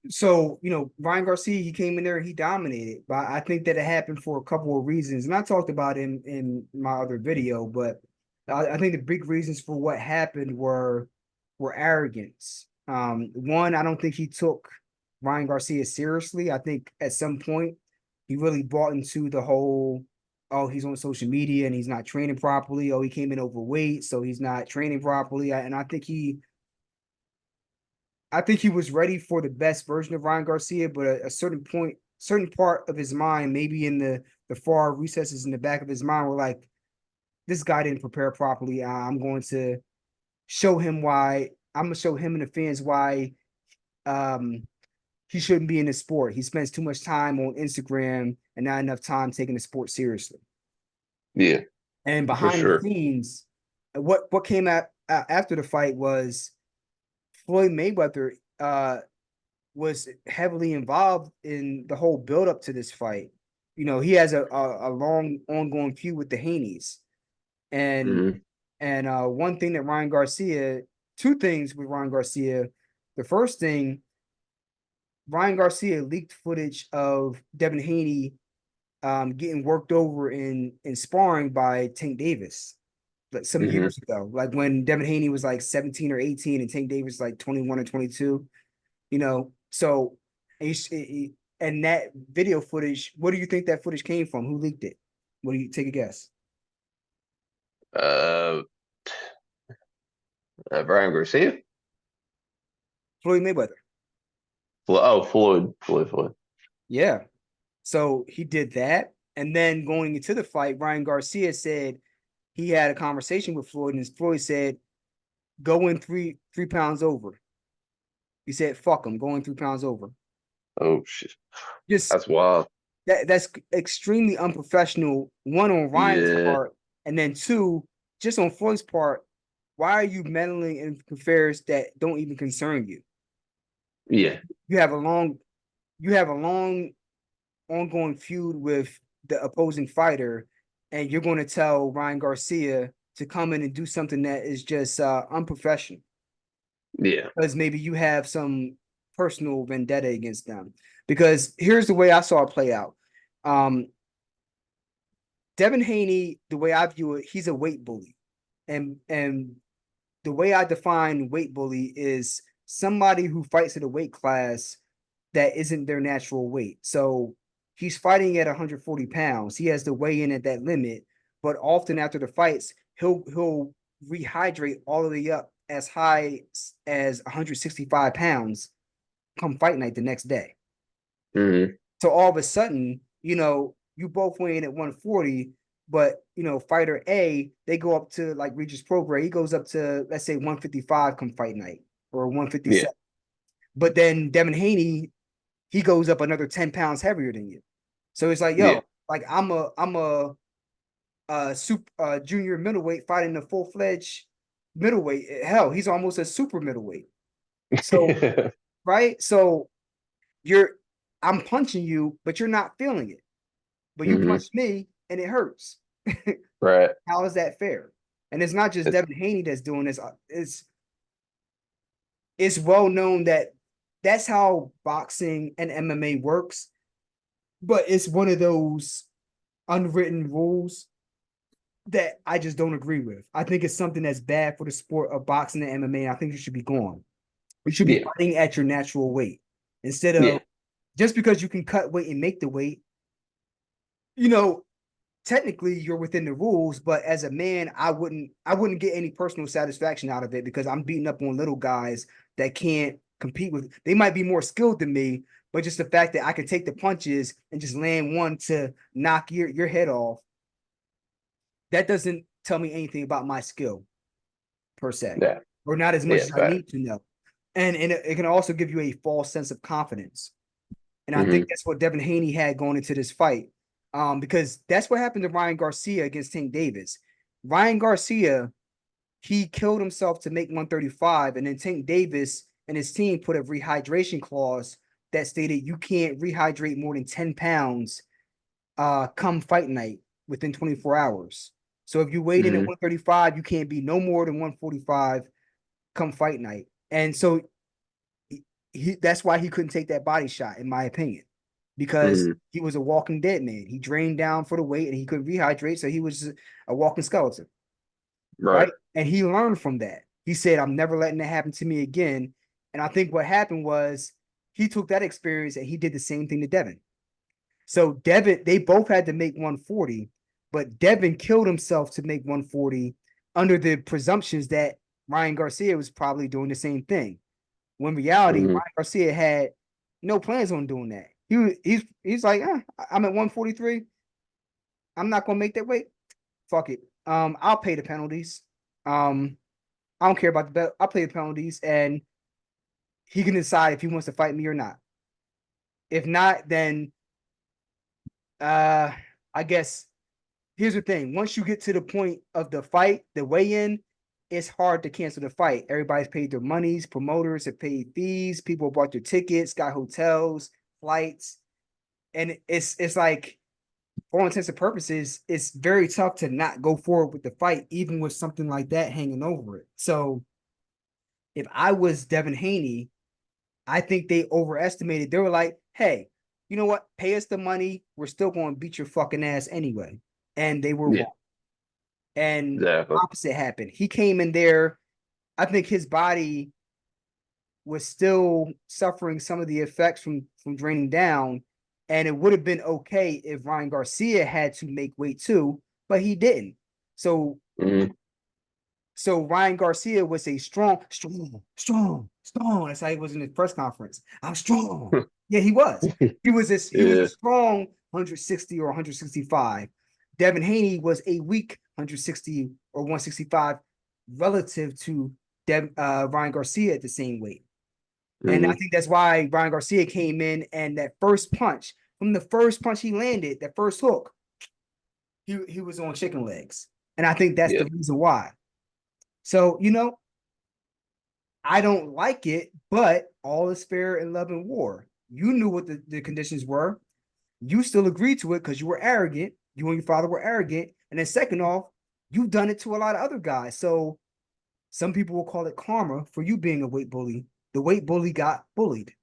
A: so, Ryan Garcia, he came in there and he dominated. But I think that it happened for a couple of reasons. And I talked about it in my other video, but I think the big reasons for what happened were arrogance. One, I don't think he took Ryan Garcia seriously. I think at some point he really bought into the whole, oh, he's on social media and he's not training properly. Oh, he came in overweight, so he's not training properly. And I think he was ready for the best version of Ryan Garcia, but a certain point, certain part of his mind, maybe in the far recesses in the back of his mind, were like, this guy didn't prepare properly. I'm going to show him why. I'm gonna show him and the fans why um he shouldn't be in the sport. He spends too much time on Instagram and not enough time taking the sport seriously.
B: Yeah,
A: And
B: for
A: behind the
B: sure.
A: scenes, what came out after the fight was Floyd Mayweather was heavily involved in the whole build up to this fight. He has a long ongoing feud with the Haneys. And
B: Hmm.
A: one thing that Ryan Garcia, two things with Ryan Garcia. The first thing, Ryan Garcia leaked footage of Devin Haney getting worked over in sparring by Tank Davis, like some
B: Hmm.
A: years ago, like when Devin Haney was like 17 or 18 and Tank Davis like 21 or 22. So and that video footage, what do you think that footage came from? Who leaked it? What do you take a guess?
B: Uh, Ryan Garcia.
A: Floyd Mayweather.
B: Oh, Floyd.
A: Yeah. So he did that. And then going into the fight, Ryan Garcia said he had a conversation with Floyd, and Floyd said, go in three pounds over. He said, fuck him, going 3 pounds over.
B: Oh shit,
A: Just
B: that's wild.
A: that's extremely unprofessional, one on Ryan's
B: Yeah,
A: part, and then two, just on Floyd's part. Why are you meddling in affairs that don't even concern you? You
B: yeah,
A: you have a long you have a long ongoing feud with the opposing fighter, and you're going to tell Ryan Garcia to come in and do something that is just unprofessional
B: yeah.
A: because maybe you have some personal vendetta against them. Because here's the way I saw it play out. Um, Devin Haney, the way I view it, he's a weight bully, and the way I define weight bully is somebody who fights at a weight class that isn't their natural weight. So he's fighting at 140 pounds. He has to weigh in at that limit, but often after the fights, he'll rehydrate all the way up as high as 165 pounds come fight night the next day.
B: Hmm.
A: So all of a sudden, you both weigh in at 140, but fighter A, they go up to like Regis Prograis, he goes up to let's say 155 come fight night or
B: Yeah,
A: 157. But then Devin Haney, he goes up another 10 pounds heavier than you. So it's like,
B: yeah,
A: yo, like I'm a super junior middleweight fighting a full-fledged middleweight. Hell, he's almost a super middleweight. So, right? So you're I'm punching you, but you're not feeling it. But you
B: hmm.
A: punch me and it hurts.
B: Right.
A: How is that fair? And it's not just
B: It's,
A: Devin Haney that's doing this. It's well known that that's how boxing and MMA works, but it's one of those unwritten rules that I just don't agree with. I think it's something that's bad for the sport of boxing and MMA. And I think it should be gone. You should be
B: yeah,
A: fighting at your natural weight instead
B: yeah,
A: of just because you can cut weight and make the weight. You know, technically you're within the rules, but as a man, I wouldn't get any personal satisfaction out of it because I'm beating up on little guys that can't compete with. They might be more skilled than me, but just the fact that I can take the punches and just land one to knock your head off, that doesn't tell me anything about my skill per se,
B: yeah,
A: or not as much
B: yeah.
A: as I
B: Fact.
A: need to know. And it can also give you a false sense of confidence. And I think
B: Hmm.
A: that's what Devin Haney had going into this fight. Because that's what happened to Ryan Garcia against Tank Davis. Ryan Garcia, he killed himself to make 135, and then Tank Davis and his team put a rehydration clause that stated you can't rehydrate more than 10 pounds come fight night within 24 hours. So if you weighed in at
B: Hmm.
A: 135, you can't be no more than 145 come fight night. And so that's why he couldn't take that body shot, in my opinion, because
B: Hmm.
A: he was a walking dead man. He drained down for the weight and he couldn't rehydrate, so he was a walking skeleton,
B: Right.
A: right? And he learned from that. He said, "I'm never letting that happen to me again." And I think what happened was he took that experience and he did the same thing to Devin. So Devin, they both had to make 140, but Devin killed himself to make 140 under the presumptions that Ryan Garcia was probably doing the same thing. When in reality,
B: Hmm.
A: Ryan Garcia had no plans on doing that. He's like, I'm at 143. I'm not gonna make that weight. Fuck it. I'll pay the penalties. Um, I don't care about the belt. I'll pay the penalties, and he can decide if he wants to fight me or not. If not, then uh, I guess here's the thing. Once you get to the point of the fight, the weigh-in, it's hard to cancel the fight. Everybody's paid their monies, promoters have paid fees, people bought their tickets, got hotels, flights, and it's like for all intents and purposes, it's very tough to not go forward with the fight, even with something like that hanging over it. So if I was Devin Haney, I think they overestimated. They were like, hey, you know what? Pay us the money. We're still going to beat your fucking ass anyway. And they were
B: Yeah.
A: wrong. And
B: Exactly.
A: opposite happened. He came in there. I think his body was still suffering some of the effects from draining down, and it would have been okay if Ryan Garcia had to make weight too, but he didn't. So
B: Hmm.
A: so Ryan Garcia was a strong. That's how he was in his press conference. I'm strong. Yeah, he was. He was this. He was a
B: Yeah.
A: strong 160 or 165. Devin Haney was a weak 160 or 165 relative to Ryan Garcia at the same weight. And I
B: Hmm.
A: think that's why Ryan Garcia came in and that first punch, from the first punch he landed, that first hook, he was on chicken legs. And I think that's the
B: Yeah.
A: reason why. So, I don't like it, but all is fair in love and war. You knew what the conditions were. You still agreed to it because you were arrogant. You and your father were arrogant. And then second off, you've done it to a lot of other guys. So some people will call it karma for you being a weight bully. The weight bully got bullied.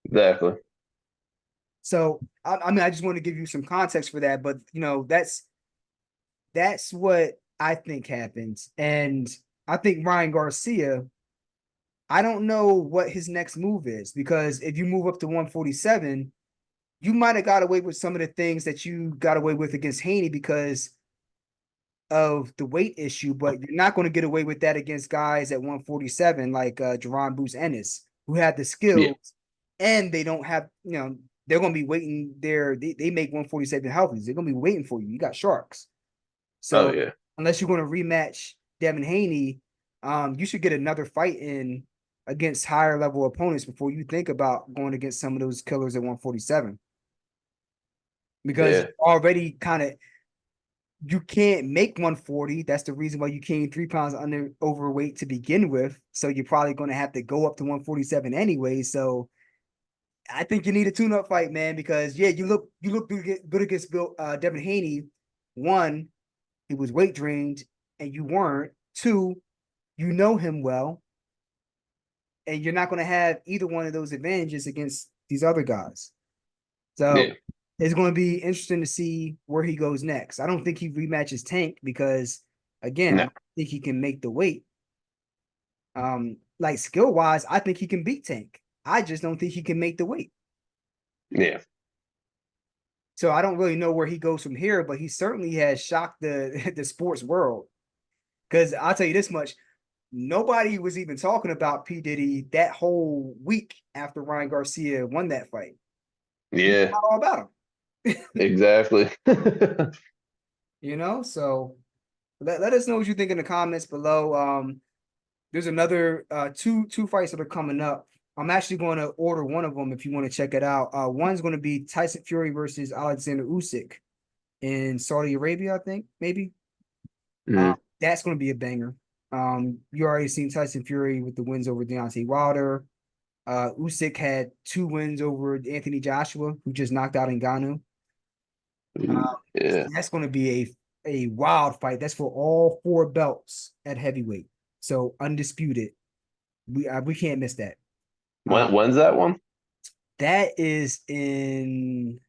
B: Exactly.
A: So I mean, I just want to give you some context for that, but that's what I think happens, and I think Ryan Garcia. I don't know what his next move is because if you move up to 147, you might have got away with some of the things that you got away with against Haney because of the weight issue, but you're not going to get away with that against guys at 147 like Jerron Bruce Ennis, who have the
B: Yeah.
A: skills and they don't have, they're going to be waiting there. They make 147 healthy. They're going to be waiting for you. You got sharks.
B: Oh
A: So
B: yeah.
A: unless you're going to rematch Devin Haney, you should get another fight in against higher level opponents before you think about going against some of those killers at 147 because
B: Yeah.
A: you already kind of you can't make 140. That's the reason why you came 3 pounds under overweight to begin with. So you're probably going to have to go up to 147 anyway. So I think you need a tune-up fight, man, because yeah, you look good against Devin Haney. One, he was weight drained, and you weren't. Two, you know him well, and you're not going to have either one of those advantages against these other guys. So
B: Yeah.
A: it's going to be interesting to see where he goes next. I don't think he rematches Tank because, again, I
B: No.
A: don't think he can make the weight. Like skill wise, I think he can beat Tank. I just don't think he can make the weight.
B: Yeah.
A: So I don't really know where he goes from here, but he certainly has shocked the the sports world. Because I'll tell you this much, nobody was even talking about P. Diddy that whole week after Ryan Garcia won that fight. We
B: Yeah.
A: forgot all about him.
B: Exactly.
A: So let us know what you think in the comments below. There's another two fights that are coming up. I'm actually going to order one of them if you want to check it out. One's going to be Tyson Fury versus Alexander Usyk in Saudi Arabia, I think, maybe.
B: Mhm.
A: That's going to be a banger. You already seen Tyson Fury with the wins over Deontay Wilder. Usyk had 2 wins over Anthony Joshua, who just knocked out Ngannou. So
B: Yeah.
A: that's going to be a wild fight. That's for all 4 belts at heavyweight. So undisputed. We can't miss that.
B: When's that one?
A: That is in,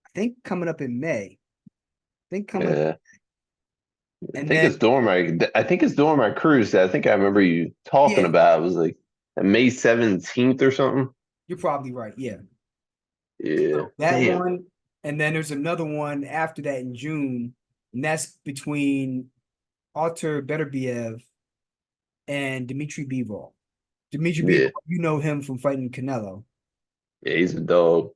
A: I think, coming up in May. I think coming up,
B: Yeah. I
A: and
B: think
A: then
B: it's during my cruise that I think I remember you talking
A: yeah,
B: about. It was like May 17th or something.
A: you're probably right. Yeah.
B: Yeah.
A: So that
B: Damn.
A: one, and then there's another one after that in June, and that's between Artur Beterbiev and Dmitry Bivol. Dmitry Bivol,
B: Yeah.
A: you know him from fighting Canelo,
B: Yeah, he's a dog.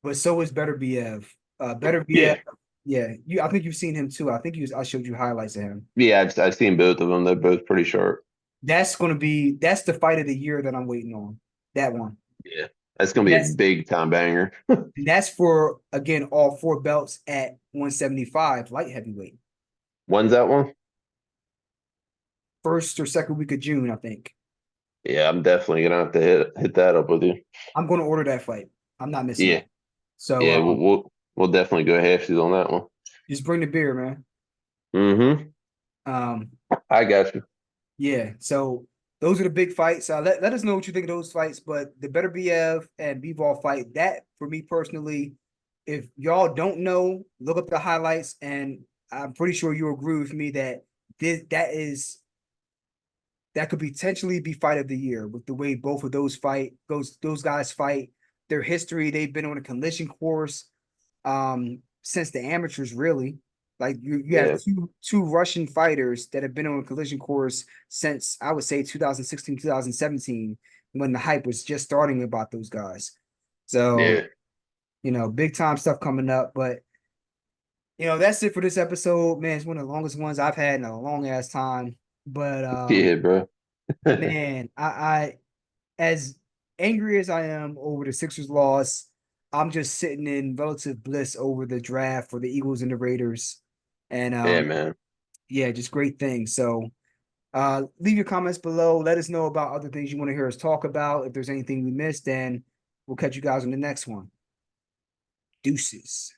A: but so is Beterbiev. Beterbiev,
B: Yeah.
A: yeah, I think you've seen him too. I think I showed you highlights of him.
B: Yeah, I've seen both of them. They're both pretty sharp.
A: That's the fight of the year that I'm waiting on. That one.
B: Yeah. That's gonna
A: And
B: be a
A: that's
B: big time banger.
A: and that's for again all 4 belts at 175 light heavyweight.
B: When's that one?
A: First or second week of June, I think.
B: Yeah, I'm definitely gonna have to hit that up with you.
A: I'm going to order that fight. I'm not missing
B: Yeah.
A: it. So
B: Yeah, we'll definitely go halfsies on that one.
A: just bring the beer, man.
B: Mm-hmm.
A: Um,
B: I got you.
A: yeah. So those are the big fights. Let us know what you think of those fights. But the Better BF and B-Ball fight, that for me personally, if y'all don't know, look up the highlights, and I'm pretty sure you agree with me that that could potentially be fight of the year with the way both of those guys fight, their history. They've been on a collision course since the amateurs, really. Like you have
B: Yeah.
A: two Russian fighters that have been on a collision course since I would say 2016, 2017, when the hype was just starting about those guys. So,
B: Yeah.
A: big time stuff coming up. But that's it for this episode. Man, it's one of the longest ones I've had in a long ass time. But
B: Yeah, bro.
A: man, I as angry as I am over the Sixers loss, I'm just sitting in relative bliss over the draft for the Eagles and the Raiders. And
B: Yeah, man.
A: yeah, just great things. So leave your comments below. Let us know about other things you want to hear us talk about. If there's anything we missed, then we'll catch you guys on the next one. Deuces.